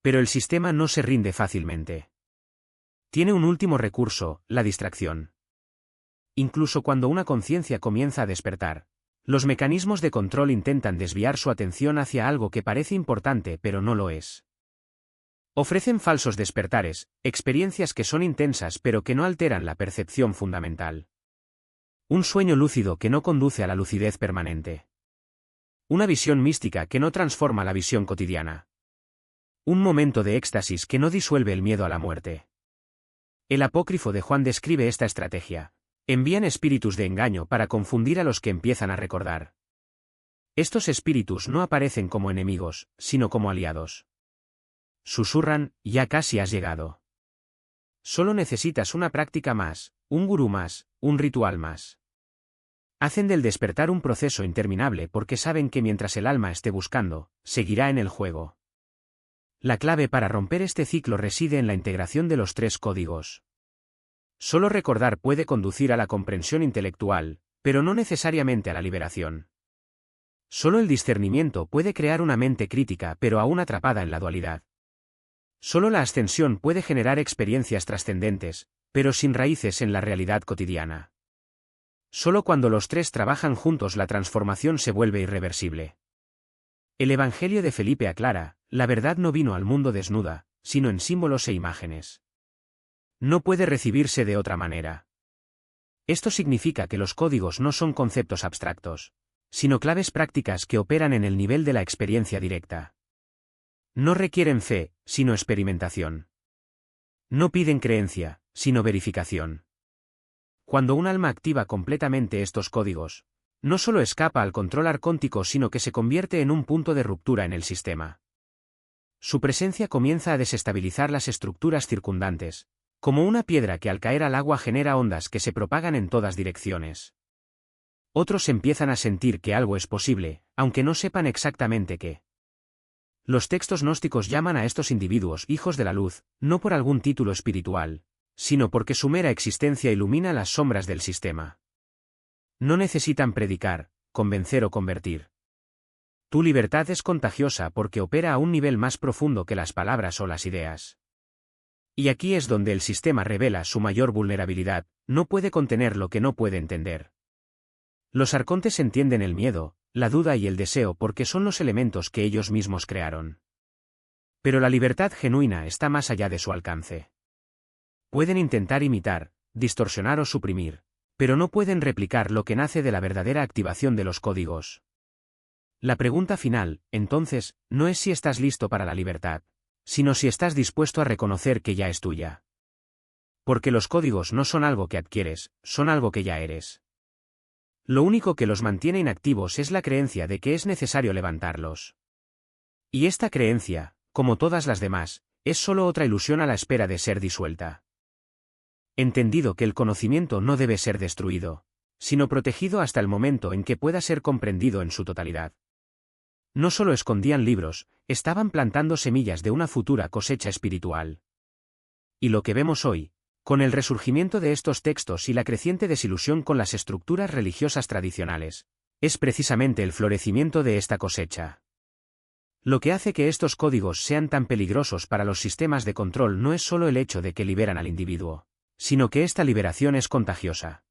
Speaker 1: Pero el sistema no se rinde fácilmente. Tiene un último recurso, la distracción. Incluso cuando una conciencia comienza a despertar, los mecanismos de control intentan desviar su atención hacia algo que parece importante pero no lo es. Ofrecen falsos despertares, experiencias que son intensas pero que no alteran la percepción fundamental. Un sueño lúcido que no conduce a la lucidez permanente. Una visión mística que no transforma la visión cotidiana. Un momento de éxtasis que no disuelve el miedo a la muerte. El apócrifo de Juan describe esta estrategia. Envían espíritus de engaño para confundir a los que empiezan a recordar. Estos espíritus no aparecen como enemigos, sino como aliados. Susurran: ya casi has llegado. Solo necesitas una práctica más, un gurú más, un ritual más. Hacen del despertar un proceso interminable porque saben que mientras el alma esté buscando, seguirá en el juego. La clave para romper este ciclo reside en la integración de los tres códigos. Solo recordar puede conducir a la comprensión intelectual, pero no necesariamente a la liberación. Solo el discernimiento puede crear una mente crítica pero aún atrapada en la dualidad. Solo la ascensión puede generar experiencias trascendentes, pero sin raíces en la realidad cotidiana. Solo cuando los tres trabajan juntos la transformación se vuelve irreversible. El Evangelio de Felipe aclara, la verdad no vino al mundo desnuda, sino en símbolos e imágenes. No puede recibirse de otra manera. Esto significa que los códigos no son conceptos abstractos, sino claves prácticas que operan en el nivel de la experiencia directa. No requieren fe, sino experimentación. No piden creencia, sino verificación. Cuando un alma activa completamente estos códigos, no solo escapa al control arcóntico sino que se convierte en un punto de ruptura en el sistema. Su presencia comienza a desestabilizar las estructuras circundantes, como una piedra que al caer al agua genera ondas que se propagan en todas direcciones. Otros empiezan a sentir que algo es posible, aunque no sepan exactamente qué. Los textos gnósticos llaman a estos individuos hijos de la luz, no por algún título espiritual, sino porque su mera existencia ilumina las sombras del sistema. No necesitan predicar, convencer o convertir. Tu libertad es contagiosa porque opera a un nivel más profundo que las palabras o las ideas. Y aquí es donde el sistema revela su mayor vulnerabilidad, no puede contener lo que no puede entender. Los arcontes entienden el miedo, la duda y el deseo porque son los elementos que ellos mismos crearon. Pero la libertad genuina está más allá de su alcance. Pueden intentar imitar, distorsionar o suprimir, pero no pueden replicar lo que nace de la verdadera activación de los códigos. La pregunta final, entonces, no es si estás listo para la libertad, sino si estás dispuesto a reconocer que ya es tuya. Porque los códigos no son algo que adquieres, son algo que ya eres. Lo único que los mantiene inactivos es la creencia de que es necesario levantarlos. Y esta creencia, como todas las demás, es solo otra ilusión a la espera de ser disuelta. Entendido que el conocimiento no debe ser destruido, sino protegido hasta el momento en que pueda ser comprendido en su totalidad. No solo escondían libros, estaban plantando semillas de una futura cosecha espiritual. Y lo que vemos hoy, con el resurgimiento de estos textos y la creciente desilusión con las estructuras religiosas tradicionales, es precisamente el florecimiento de esta cosecha. Lo que hace que estos códigos sean tan peligrosos para los sistemas de control no es solo el hecho de que liberan al individuo, sino que esta liberación es contagiosa.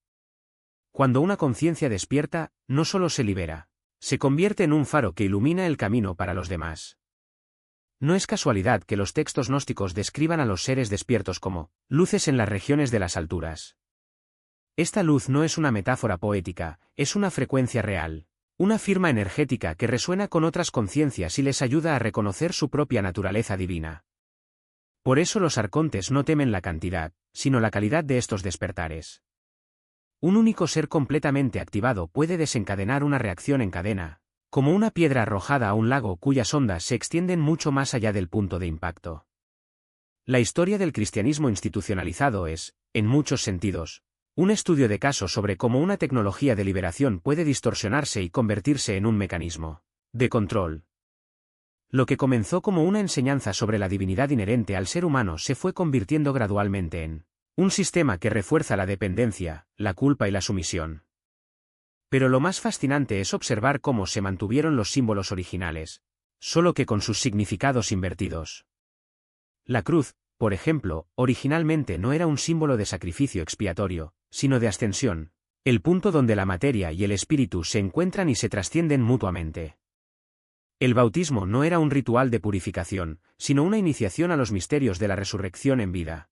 Speaker 1: Cuando una conciencia despierta, no solo se libera, se convierte en un faro que ilumina el camino para los demás. No es casualidad que los textos gnósticos describan a los seres despiertos como luces en las regiones de las alturas. Esta luz no es una metáfora poética, es una frecuencia real, una firma energética que resuena con otras conciencias y les ayuda a reconocer su propia naturaleza divina. Por eso los arcontes no temen la cantidad, sino la calidad de estos despertares. Un único ser completamente activado puede desencadenar una reacción en cadena, como una piedra arrojada a un lago cuyas ondas se extienden mucho más allá del punto de impacto. La historia del cristianismo institucionalizado es, en muchos sentidos, un estudio de caso sobre cómo una tecnología de liberación puede distorsionarse y convertirse en un mecanismo de control. Lo que comenzó como una enseñanza sobre la divinidad inherente al ser humano se fue convirtiendo gradualmente en un sistema que refuerza la dependencia, la culpa y la sumisión. Pero lo más fascinante es observar cómo se mantuvieron los símbolos originales, solo que con sus significados invertidos. La cruz, por ejemplo, originalmente no era un símbolo de sacrificio expiatorio, sino de ascensión, el punto donde la materia y el espíritu se encuentran y se trascienden mutuamente. El bautismo no era un ritual de purificación, sino una iniciación a los misterios de la resurrección en vida.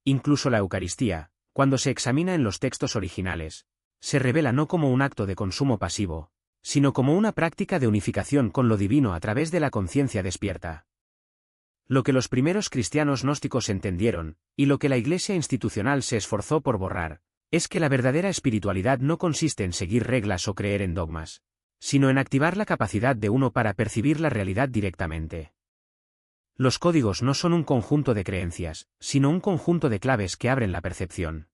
Speaker 1: Incluso la Eucaristía, cuando se examina en los textos originales, se revela no como un acto de consumo pasivo, sino como una práctica de unificación con lo divino a través de la conciencia despierta. Lo que los primeros cristianos gnósticos entendieron, y lo que la Iglesia institucional se esforzó por borrar, es que la verdadera espiritualidad no consiste en seguir reglas o creer en dogmas, sino en activar la capacidad de uno para percibir la realidad directamente. Los códigos no son un conjunto de creencias, sino un conjunto de claves que abren la percepción.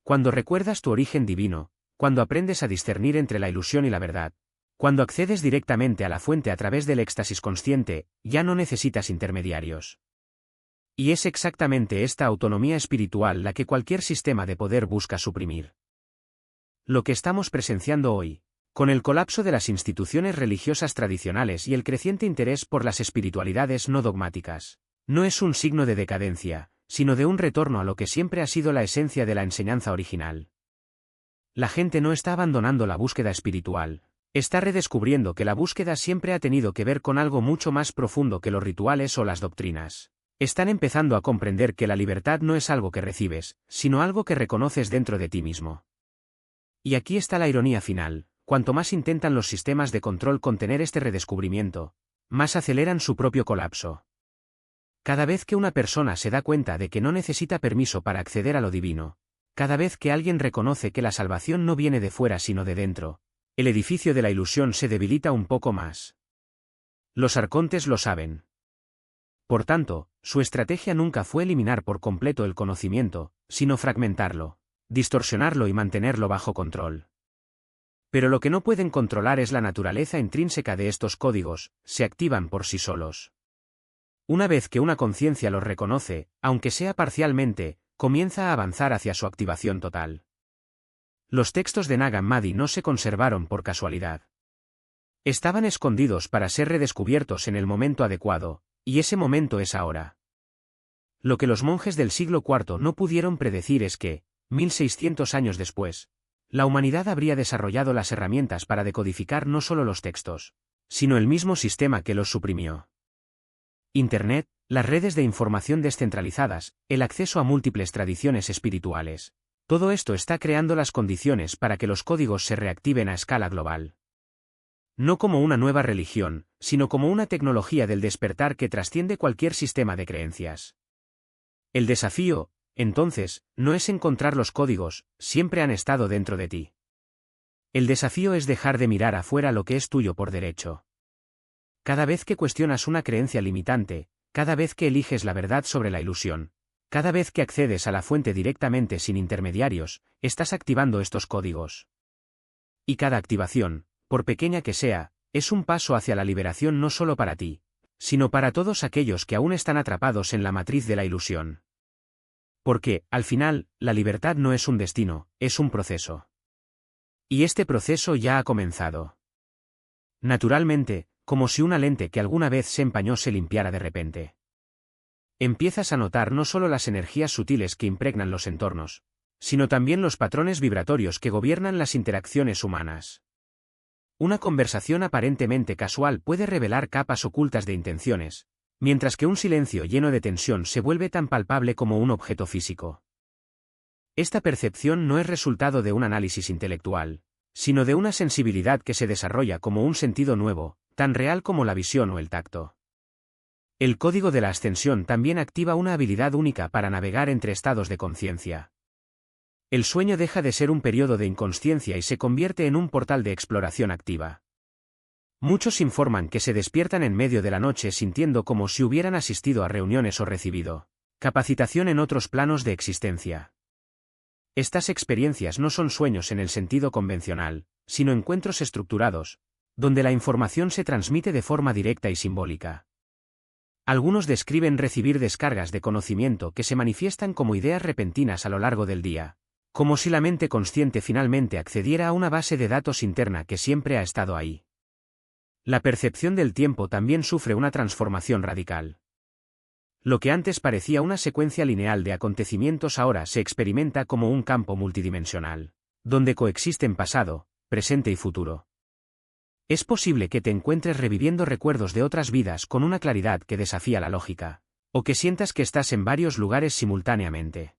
Speaker 1: Cuando recuerdas tu origen divino, cuando aprendes a discernir entre la ilusión y la verdad, cuando accedes directamente a la fuente a través del éxtasis consciente, ya no necesitas intermediarios. Y es exactamente esta autonomía espiritual la que cualquier sistema de poder busca suprimir. Lo que estamos presenciando hoy, con el colapso de las instituciones religiosas tradicionales y el creciente interés por las espiritualidades no dogmáticas, no es un signo de decadencia, sino de un retorno a lo que siempre ha sido la esencia de la enseñanza original. La gente no está abandonando la búsqueda espiritual, está redescubriendo que la búsqueda siempre ha tenido que ver con algo mucho más profundo que los rituales o las doctrinas. Están empezando a comprender que la libertad no es algo que recibes, sino algo que reconoces dentro de ti mismo. Y aquí está la ironía final: cuanto más intentan los sistemas de control contener este redescubrimiento, más aceleran su propio colapso. Cada vez que una persona se da cuenta de que no necesita permiso para acceder a lo divino, cada vez que alguien reconoce que la salvación no viene de fuera sino de dentro, el edificio de la ilusión se debilita un poco más. Los arcontes lo saben. Por tanto, su estrategia nunca fue eliminar por completo el conocimiento, sino fragmentarlo, distorsionarlo y mantenerlo bajo control. Pero lo que no pueden controlar es la naturaleza intrínseca de estos códigos, se activan por sí solos. Una vez que una conciencia los reconoce, aunque sea parcialmente, comienza a avanzar hacia su activación total. Los textos de Nag Hammadi no se conservaron por casualidad. Estaban escondidos para ser redescubiertos en el momento adecuado, y ese momento es ahora. Lo que los monjes del siglo IV no pudieron predecir es que, 1600 años después, la humanidad habría desarrollado las herramientas para decodificar no solo los textos, sino el mismo sistema que los suprimió. Internet, las redes de información descentralizadas, el acceso a múltiples tradiciones espirituales. Todo esto está creando las condiciones para que los códigos se reactiven a escala global. No como una nueva religión, sino como una tecnología del despertar que trasciende cualquier sistema de creencias. El desafío, entonces, no es encontrar los códigos, siempre han estado dentro de ti. El desafío es dejar de mirar afuera lo que es tuyo por derecho. Cada vez que cuestionas una creencia limitante, cada vez que eliges la verdad sobre la ilusión, cada vez que accedes a la fuente directamente sin intermediarios, estás activando estos códigos. Y cada activación, por pequeña que sea, es un paso hacia la liberación no solo para ti, sino para todos aquellos que aún están atrapados en la matriz de la ilusión. Porque, al final, la libertad no es un destino, es un proceso. Y este proceso ya ha comenzado. Naturalmente, como si una lente que alguna vez se empañó se limpiara de repente. Empiezas a notar no solo las energías sutiles que impregnan los entornos, sino también los patrones vibratorios que gobiernan las interacciones humanas. Una conversación aparentemente casual puede revelar capas ocultas de intenciones, mientras que un silencio lleno de tensión se vuelve tan palpable como un objeto físico. Esta percepción no es resultado de un análisis intelectual, sino de una sensibilidad que se desarrolla como un sentido nuevo, tan real como la visión o el tacto. El código de la ascensión también activa una habilidad única para navegar entre estados de conciencia. El sueño deja de ser un periodo de inconsciencia y se convierte en un portal de exploración activa. Muchos informan que se despiertan en medio de la noche sintiendo como si hubieran asistido a reuniones o recibido capacitación en otros planos de existencia. Estas experiencias no son sueños en el sentido convencional, sino encuentros estructurados, donde la información se transmite de forma directa y simbólica. Algunos describen recibir descargas de conocimiento que se manifiestan como ideas repentinas a lo largo del día, como si la mente consciente finalmente accediera a una base de datos interna que siempre ha estado ahí. La percepción del tiempo también sufre una transformación radical. Lo que antes parecía una secuencia lineal de acontecimientos ahora se experimenta como un campo multidimensional, donde coexisten pasado, presente y futuro. Es posible que te encuentres reviviendo recuerdos de otras vidas con una claridad que desafía la lógica, o que sientas que estás en varios lugares simultáneamente.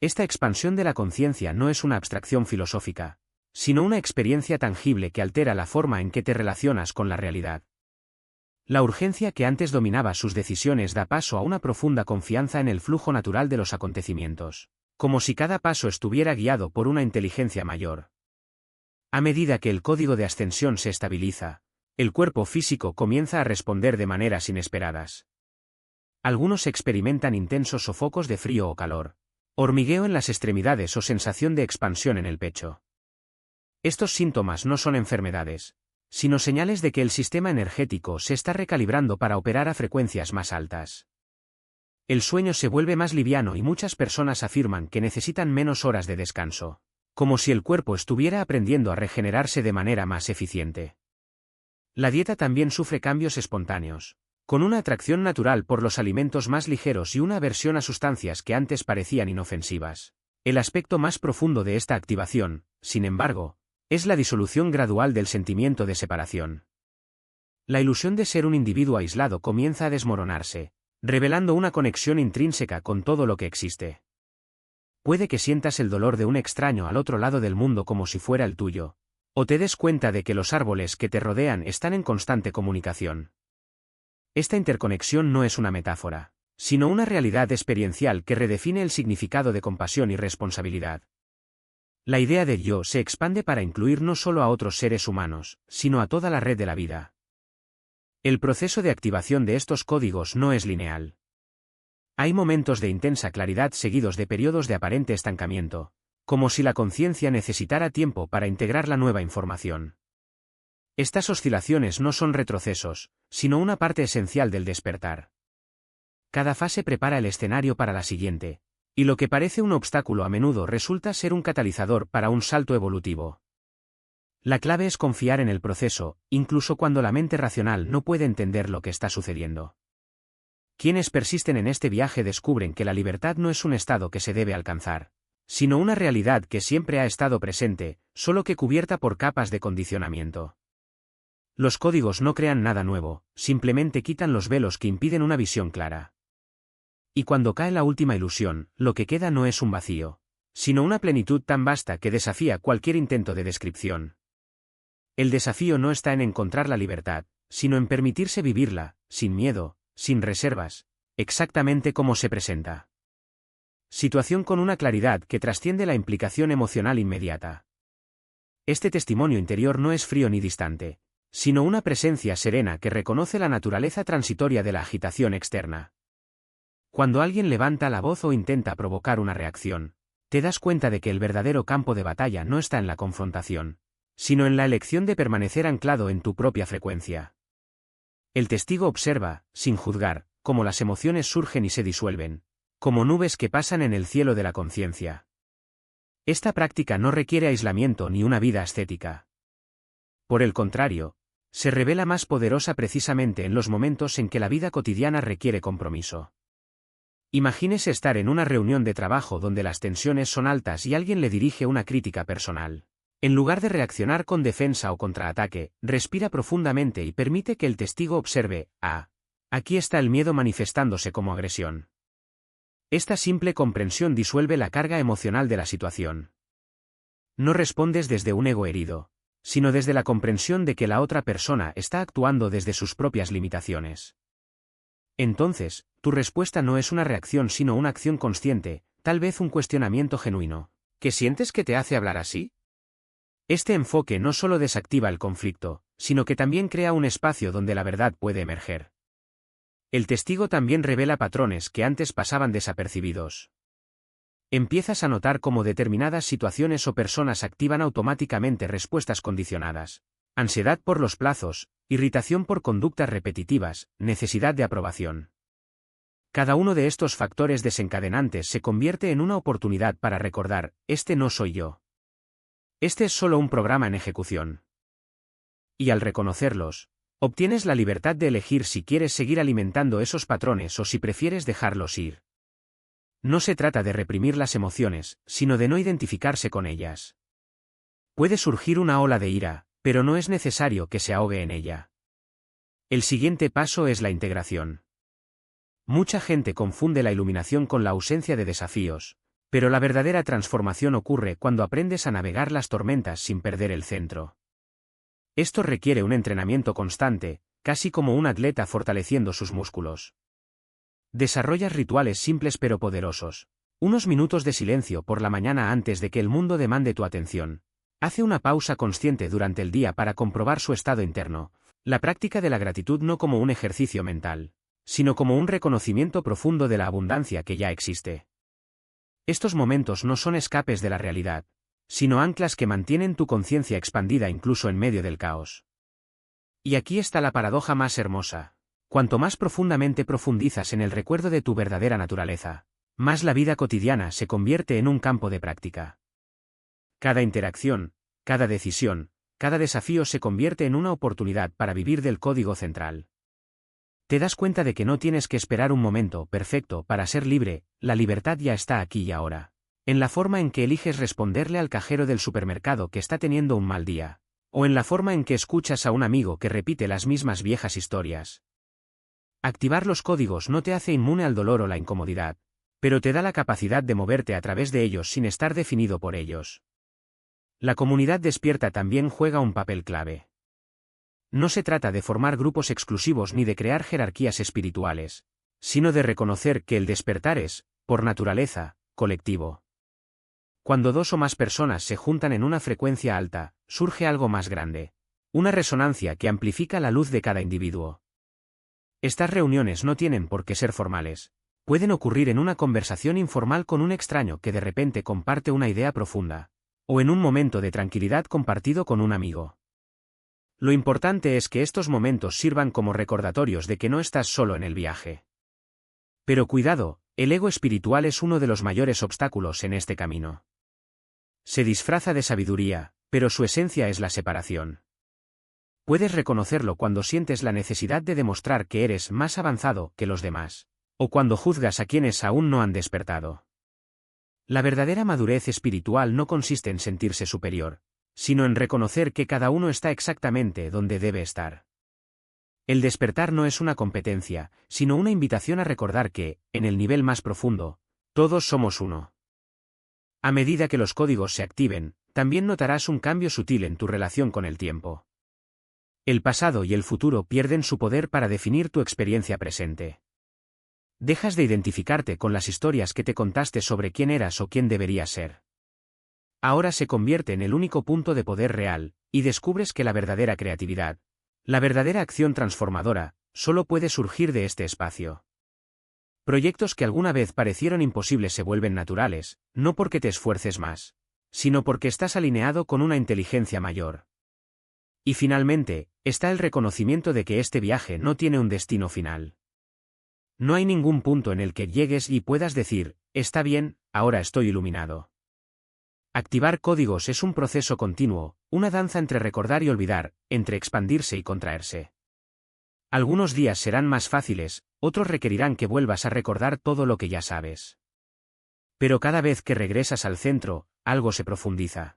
Speaker 1: Esta expansión de la conciencia no es una abstracción filosófica, sino una experiencia tangible que altera la forma en que te relacionas con la realidad. La urgencia que antes dominaba sus decisiones da paso a una profunda confianza en el flujo natural de los acontecimientos, como si cada paso estuviera guiado por una inteligencia mayor. A medida que el código de ascensión se estabiliza, el cuerpo físico comienza a responder de maneras inesperadas. Algunos experimentan intensos sofocos de frío o calor, hormigueo en las extremidades o sensación de expansión en el pecho. Estos síntomas no son enfermedades, sino señales de que el sistema energético se está recalibrando para operar a frecuencias más altas. El sueño se vuelve más liviano y muchas personas afirman que necesitan menos horas de descanso, como si el cuerpo estuviera aprendiendo a regenerarse de manera más eficiente. La dieta también sufre cambios espontáneos, con una atracción natural por los alimentos más ligeros y una aversión a sustancias que antes parecían inofensivas. El aspecto más profundo de esta activación, sin embargo, es la disolución gradual del sentimiento de separación. La ilusión de ser un individuo aislado comienza a desmoronarse, revelando una conexión intrínseca con todo lo que existe. Puede que sientas el dolor de un extraño al otro lado del mundo como si fuera el tuyo, o te des cuenta de que los árboles que te rodean están en constante comunicación. Esta interconexión no es una metáfora, sino una realidad experiencial que redefine el significado de compasión y responsabilidad. La idea del yo se expande para incluir no solo a otros seres humanos, sino a toda la red de la vida. El proceso de activación de estos códigos no es lineal. Hay momentos de intensa claridad seguidos de periodos de aparente estancamiento, como si la conciencia necesitara tiempo para integrar la nueva información. Estas oscilaciones no son retrocesos, sino una parte esencial del despertar. Cada fase prepara el escenario para la siguiente, y lo que parece un obstáculo a menudo resulta ser un catalizador para un salto evolutivo. La clave es confiar en el proceso, incluso cuando la mente racional no puede entender lo que está sucediendo. Quienes persisten en este viaje descubren que la libertad no es un estado que se debe alcanzar, sino una realidad que siempre ha estado presente, solo que cubierta por capas de condicionamiento. Los códigos no crean nada nuevo, simplemente quitan los velos que impiden una visión clara. Y cuando cae la última ilusión, lo que queda no es un vacío, sino una plenitud tan vasta que desafía cualquier intento de descripción. El desafío no está en encontrar la libertad, sino en permitirse vivirla, sin miedo, sin reservas, exactamente como se presenta. Situación con una claridad que trasciende la implicación emocional inmediata. Este testimonio interior no es frío ni distante, sino una presencia serena que reconoce la naturaleza transitoria de la agitación externa. Cuando alguien levanta la voz o intenta provocar una reacción, te das cuenta de que el verdadero campo de batalla no está en la confrontación, sino en la elección de permanecer anclado en tu propia frecuencia. El testigo observa, sin juzgar, cómo las emociones surgen y se disuelven, como nubes que pasan en el cielo de la conciencia. Esta práctica no requiere aislamiento ni una vida ascética. Por el contrario, se revela más poderosa precisamente en los momentos en que la vida cotidiana requiere compromiso. Imagínese estar en una reunión de trabajo donde las tensiones son altas y alguien le dirige una crítica personal. En lugar de reaccionar con defensa o contraataque, respira profundamente y permite que el testigo observe, aquí está el miedo manifestándose como agresión. Esta simple comprensión disuelve la carga emocional de la situación. No respondes desde un ego herido, sino desde la comprensión de que la otra persona está actuando desde sus propias limitaciones. Entonces, tu respuesta no es una reacción sino una acción consciente, tal vez un cuestionamiento genuino. ¿Qué sientes que te hace hablar así? Este enfoque no solo desactiva el conflicto, sino que también crea un espacio donde la verdad puede emerger. El testigo también revela patrones que antes pasaban desapercibidos. Empiezas a notar cómo determinadas situaciones o personas activan automáticamente respuestas condicionadas. Ansiedad por los plazos, irritación por conductas repetitivas, necesidad de aprobación. Cada uno de estos factores desencadenantes se convierte en una oportunidad para recordar, este no soy yo. Este es solo un programa en ejecución. Y al reconocerlos, obtienes la libertad de elegir si quieres seguir alimentando esos patrones o si prefieres dejarlos ir. No se trata de reprimir las emociones, sino de no identificarse con ellas. Puede surgir una ola de ira, pero no es necesario que se ahogue en ella. El siguiente paso es la integración. Mucha gente confunde la iluminación con la ausencia de desafíos, pero la verdadera transformación ocurre cuando aprendes a navegar las tormentas sin perder el centro. Esto requiere un entrenamiento constante, casi como un atleta fortaleciendo sus músculos. Desarrollas rituales simples pero poderosos. Unos minutos de silencio por la mañana antes de que el mundo demande tu atención. Hace una pausa consciente durante el día para comprobar su estado interno. La práctica de la gratitud no como un ejercicio mental, sino como un reconocimiento profundo de la abundancia que ya existe. Estos momentos no son escapes de la realidad, sino anclas que mantienen tu conciencia expandida incluso en medio del caos. Y aquí está la paradoja más hermosa. Cuanto más profundamente profundizas en el recuerdo de tu verdadera naturaleza, más la vida cotidiana se convierte en un campo de práctica. Cada interacción, cada decisión, cada desafío se convierte en una oportunidad para vivir del código central. Te das cuenta de que no tienes que esperar un momento perfecto para ser libre, la libertad ya está aquí y ahora. En la forma en que eliges responderle al cajero del supermercado que está teniendo un mal día, o en la forma en que escuchas a un amigo que repite las mismas viejas historias. Activar los códigos no te hace inmune al dolor o la incomodidad, pero te da la capacidad de moverte a través de ellos sin estar definido por ellos. La comunidad despierta también juega un papel clave. No se trata de formar grupos exclusivos ni de crear jerarquías espirituales, sino de reconocer que el despertar es, por naturaleza, colectivo. Cuando dos o más personas se juntan en una frecuencia alta, surge algo más grande. Una resonancia que amplifica la luz de cada individuo. Estas reuniones no tienen por qué ser formales. Pueden ocurrir en una conversación informal con un extraño que de repente comparte una idea profunda, o en un momento de tranquilidad compartido con un amigo. Lo importante es que estos momentos sirvan como recordatorios de que no estás solo en el viaje. Pero cuidado, el ego espiritual es uno de los mayores obstáculos en este camino. Se disfraza de sabiduría, pero su esencia es la separación. Puedes reconocerlo cuando sientes la necesidad de demostrar que eres más avanzado que los demás, o cuando juzgas a quienes aún no han despertado. La verdadera madurez espiritual no consiste en sentirse superior, sino en reconocer que cada uno está exactamente donde debe estar. El despertar no es una competencia, sino una invitación a recordar que, en el nivel más profundo, todos somos uno. A medida que los códigos se activen, también notarás un cambio sutil en tu relación con el tiempo. El pasado y el futuro pierden su poder para definir tu experiencia presente. Dejas de identificarte con las historias que te contaste sobre quién eras o quién deberías ser. Ahora se convierte en el único punto de poder real, y descubres que la verdadera creatividad, la verdadera acción transformadora, solo puede surgir de este espacio. Proyectos que alguna vez parecieron imposibles se vuelven naturales, no porque te esfuerces más, sino porque estás alineado con una inteligencia mayor. Y finalmente, está el reconocimiento de que este viaje no tiene un destino final. No hay ningún punto en el que llegues y puedas decir, está bien, ahora estoy iluminado. Activar códigos es un proceso continuo, una danza entre recordar y olvidar, entre expandirse y contraerse. Algunos días serán más fáciles, otros requerirán que vuelvas a recordar todo lo que ya sabes. Pero cada vez que regresas al centro, algo se profundiza.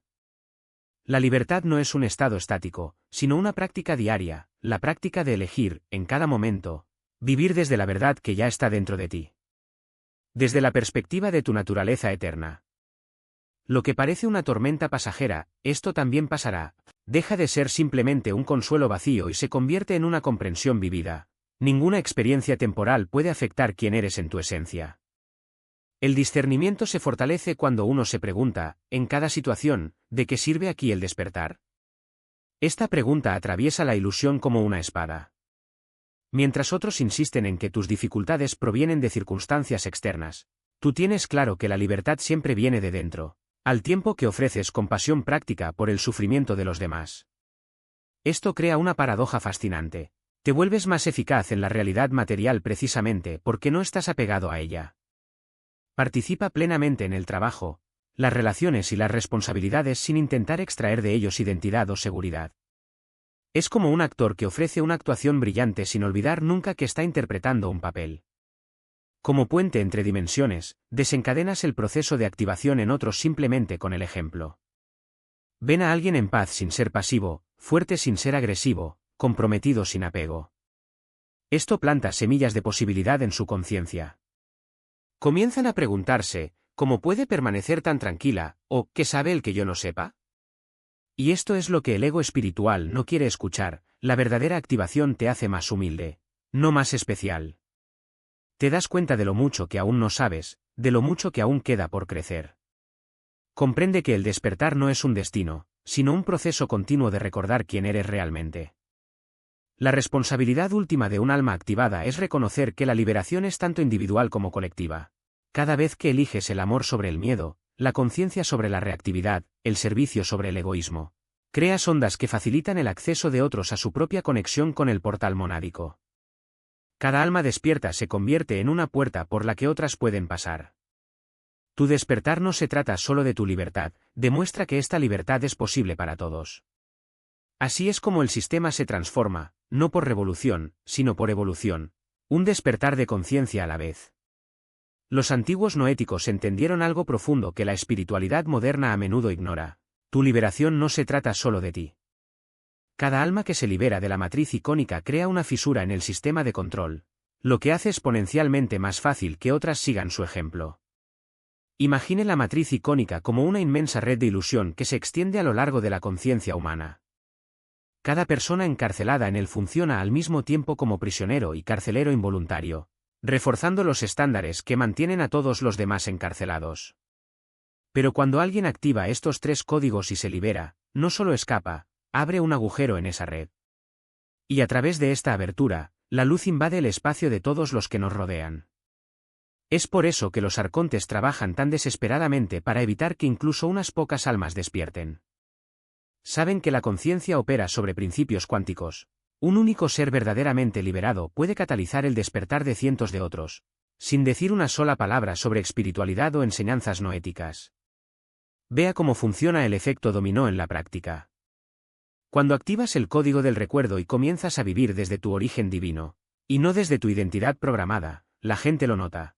Speaker 1: La libertad no es un estado estático, sino una práctica diaria, la práctica de elegir, en cada momento, vivir desde la verdad que ya está dentro de ti. Desde la perspectiva de tu naturaleza eterna. Lo que parece una tormenta pasajera, esto también pasará, deja de ser simplemente un consuelo vacío y se convierte en una comprensión vivida. Ninguna experiencia temporal puede afectar quién eres en tu esencia. El discernimiento se fortalece cuando uno se pregunta, en cada situación, ¿de qué sirve aquí el despertar? Esta pregunta atraviesa la ilusión como una espada. Mientras otros insisten en que tus dificultades provienen de circunstancias externas, tú tienes claro que la libertad siempre viene de dentro, al tiempo que ofreces compasión práctica por el sufrimiento de los demás. Esto crea una paradoja fascinante. Te vuelves más eficaz en la realidad material precisamente porque no estás apegado a ella. Participa plenamente en el trabajo, las relaciones y las responsabilidades sin intentar extraer de ellos identidad o seguridad. Es como un actor que ofrece una actuación brillante sin olvidar nunca que está interpretando un papel. Como puente entre dimensiones, desencadenas el proceso de activación en otros simplemente con el ejemplo. Ven a alguien en paz sin ser pasivo, fuerte sin ser agresivo, comprometido sin apego. Esto planta semillas de posibilidad en su conciencia. Comienzan a preguntarse, ¿cómo puede permanecer tan tranquila, o qué sabe el que yo no sepa? Y esto es lo que el ego espiritual no quiere escuchar, la verdadera activación te hace más humilde, no más especial. Te das cuenta de lo mucho que aún no sabes, de lo mucho que aún queda por crecer. Comprende que el despertar no es un destino, sino un proceso continuo de recordar quién eres realmente. La responsabilidad última de un alma activada es reconocer que la liberación es tanto individual como colectiva. Cada vez que eliges el amor sobre el miedo, la conciencia sobre la reactividad, el servicio sobre el egoísmo. Creas ondas que facilitan el acceso de otros a su propia conexión con el portal monádico. Cada alma despierta se convierte en una puerta por la que otras pueden pasar. Tu despertar no se trata solo de tu libertad, demuestra que esta libertad es posible para todos. Así es como el sistema se transforma, no por revolución, sino por evolución, un despertar de conciencia a la vez. Los antiguos noéticos entendieron algo profundo que la espiritualidad moderna a menudo ignora. Tu liberación no se trata solo de ti. Cada alma que se libera de la matriz icónica crea una fisura en el sistema de control, lo que hace exponencialmente más fácil que otras sigan su ejemplo. Imagine la matriz icónica como una inmensa red de ilusión que se extiende a lo largo de la conciencia humana. Cada persona encarcelada en él funciona al mismo tiempo como prisionero y carcelero involuntario, reforzando los estándares que mantienen a todos los demás encarcelados. Pero cuando alguien activa estos 3 códigos y se libera, no solo escapa, abre un agujero en esa red. Y a través de esta abertura, la luz invade el espacio de todos los que nos rodean. Es por eso que los arcontes trabajan tan desesperadamente para evitar que incluso unas pocas almas despierten. Saben que la conciencia opera sobre principios cuánticos. Un único ser verdaderamente liberado puede catalizar el despertar de cientos de otros, sin decir una sola palabra sobre espiritualidad o enseñanzas noéticas. Vea cómo funciona el efecto dominó en la práctica. Cuando activas el código del recuerdo y comienzas a vivir desde tu origen divino, y no desde tu identidad programada, la gente lo nota.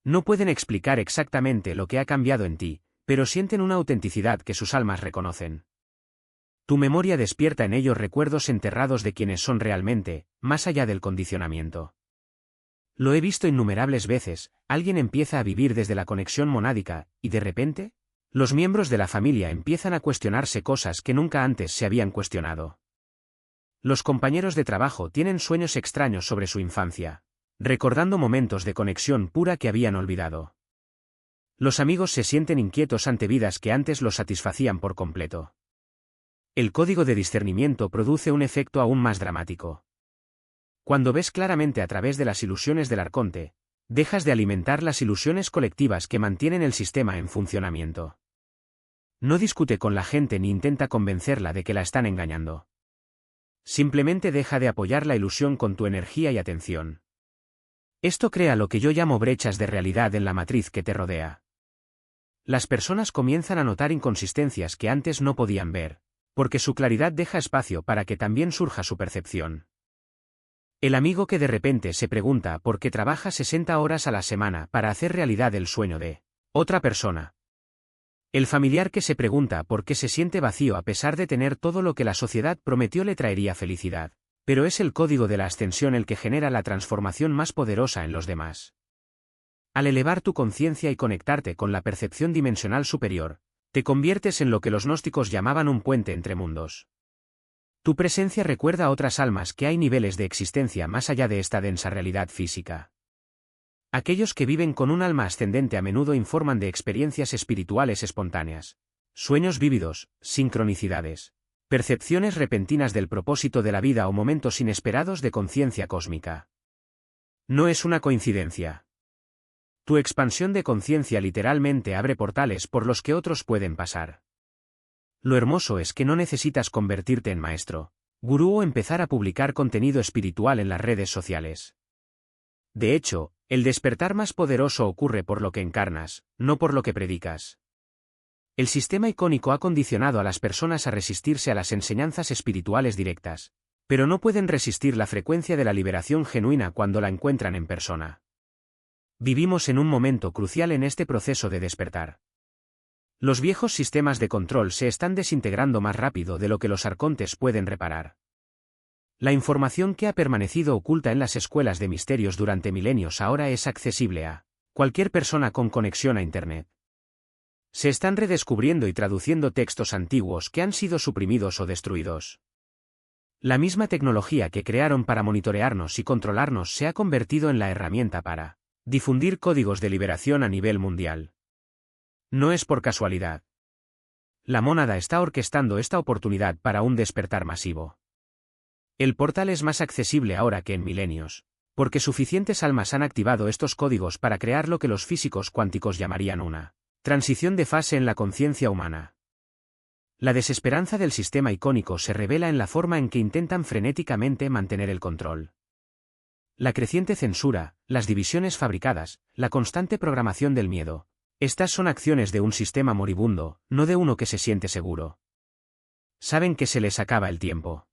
Speaker 1: No pueden explicar exactamente lo que ha cambiado en ti, pero sienten una autenticidad que sus almas reconocen. Tu memoria despierta en ellos recuerdos enterrados de quienes son realmente, más allá del condicionamiento. Lo he visto innumerables veces, alguien empieza a vivir desde la conexión monádica, y de repente, los miembros de la familia empiezan a cuestionarse cosas que nunca antes se habían cuestionado. Los compañeros de trabajo tienen sueños extraños sobre su infancia, recordando momentos de conexión pura que habían olvidado. Los amigos se sienten inquietos ante vidas que antes los satisfacían por completo. El código de discernimiento produce un efecto aún más dramático. Cuando ves claramente a través de las ilusiones del arconte, dejas de alimentar las ilusiones colectivas que mantienen el sistema en funcionamiento. No discute con la gente ni intenta convencerla de que la están engañando. Simplemente deja de apoyar la ilusión con tu energía y atención. Esto crea lo que yo llamo brechas de realidad en la matriz que te rodea. Las personas comienzan a notar inconsistencias que antes no podían ver, porque su claridad deja espacio para que también surja su percepción. El amigo que de repente se pregunta por qué trabaja 60 horas a la semana para hacer realidad el sueño de otra persona. El familiar que se pregunta por qué se siente vacío a pesar de tener todo lo que la sociedad prometió le traería felicidad. Pero es el código de la ascensión el que genera la transformación más poderosa en los demás. Al elevar tu conciencia y conectarte con la percepción dimensional superior, te conviertes en lo que los gnósticos llamaban un puente entre mundos. Tu presencia recuerda a otras almas que hay niveles de existencia más allá de esta densa realidad física. Aquellos que viven con un alma ascendente a menudo informan de experiencias espirituales espontáneas, sueños vívidos, sincronicidades, percepciones repentinas del propósito de la vida o momentos inesperados de conciencia cósmica. No es una coincidencia. Tu expansión de conciencia literalmente abre portales por los que otros pueden pasar. Lo hermoso es que no necesitas convertirte en maestro, gurú o empezar a publicar contenido espiritual en las redes sociales. De hecho, el despertar más poderoso ocurre por lo que encarnas, no por lo que predicas. El sistema icónico ha condicionado a las personas a resistirse a las enseñanzas espirituales directas, pero no pueden resistir la frecuencia de la liberación genuina cuando la encuentran en persona. Vivimos en un momento crucial en este proceso de despertar. Los viejos sistemas de control se están desintegrando más rápido de lo que los arcontes pueden reparar. La información que ha permanecido oculta en las escuelas de misterios durante milenios ahora es accesible a cualquier persona con conexión a Internet. Se están redescubriendo y traduciendo textos antiguos que han sido suprimidos o destruidos. La misma tecnología que crearon para monitorearnos y controlarnos se ha convertido en la herramienta para difundir códigos de liberación a nivel mundial. No es por casualidad. La mónada está orquestando esta oportunidad para un despertar masivo. El portal es más accesible ahora que en milenios, porque suficientes almas han activado estos códigos para crear lo que los físicos cuánticos llamarían una Transición de fase en la conciencia humana. La desesperanza del sistema icónico se revela en la forma en que intentan frenéticamente mantener el control. La creciente censura, las divisiones fabricadas, la constante programación del miedo. Estas son acciones de un sistema moribundo, no de uno que se siente seguro. Saben que se les acaba el tiempo.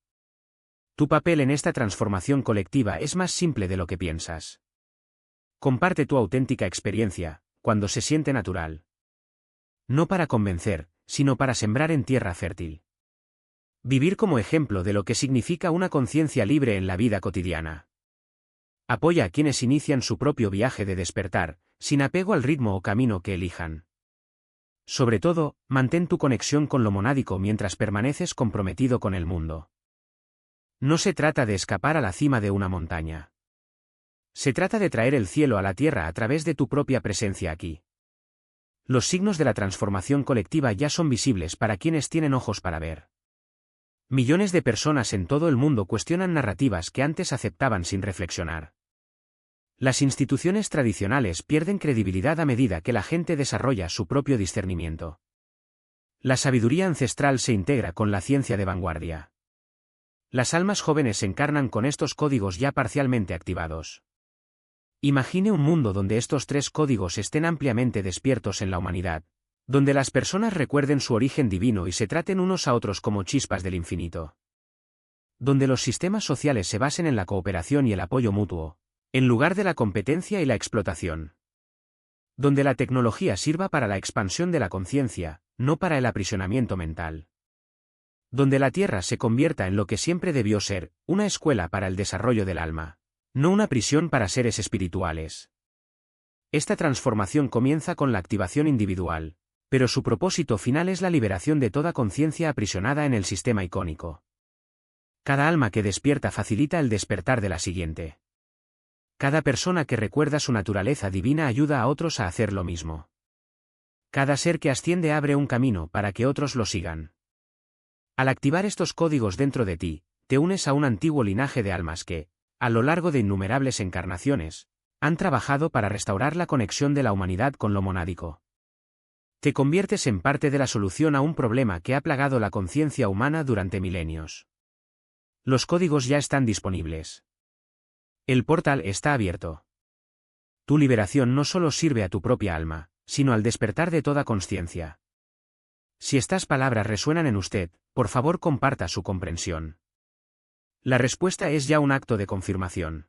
Speaker 1: Tu papel en esta transformación colectiva es más simple de lo que piensas. Comparte tu auténtica experiencia, cuando se siente natural. No para convencer, sino para sembrar en tierra fértil. Vivir como ejemplo de lo que significa una conciencia libre en la vida cotidiana. Apoya a quienes inician su propio viaje de despertar, sin apego al ritmo o camino que elijan. Sobre todo, mantén tu conexión con lo monádico mientras permaneces comprometido con el mundo. No se trata de escapar a la cima de una montaña. Se trata de traer el cielo a la tierra a través de tu propia presencia aquí. Los signos de la transformación colectiva ya son visibles para quienes tienen ojos para ver. Millones de personas en todo el mundo cuestionan narrativas que antes aceptaban sin reflexionar. Las instituciones tradicionales pierden credibilidad a medida que la gente desarrolla su propio discernimiento. La sabiduría ancestral se integra con la ciencia de vanguardia. Las almas jóvenes se encarnan con estos códigos ya parcialmente activados. Imagine un mundo donde estos tres códigos estén ampliamente despiertos en la humanidad, donde las personas recuerden su origen divino y se traten unos a otros como chispas del infinito. Donde los sistemas sociales se basen en la cooperación y el apoyo mutuo, en lugar de la competencia y la explotación. Donde la tecnología sirva para la expansión de la conciencia, no para el aprisionamiento mental. Donde la Tierra se convierta en lo que siempre debió ser, una escuela para el desarrollo del alma, no una prisión para seres espirituales. Esta transformación comienza con la activación individual, pero su propósito final es la liberación de toda conciencia aprisionada en el sistema icónico. Cada alma que despierta facilita el despertar de la siguiente. Cada persona que recuerda su naturaleza divina ayuda a otros a hacer lo mismo. Cada ser que asciende abre un camino para que otros lo sigan. Al activar estos códigos dentro de ti, te unes a un antiguo linaje de almas que, a lo largo de innumerables encarnaciones, han trabajado para restaurar la conexión de la humanidad con lo monádico. Te conviertes en parte de la solución a un problema que ha plagado la conciencia humana durante milenios. Los códigos ya están disponibles. El portal está abierto. Tu liberación no solo sirve a tu propia alma, sino al despertar de toda consciencia. Si estas palabras resuenan en usted, por favor comparta su comprensión. La respuesta es ya un acto de confirmación.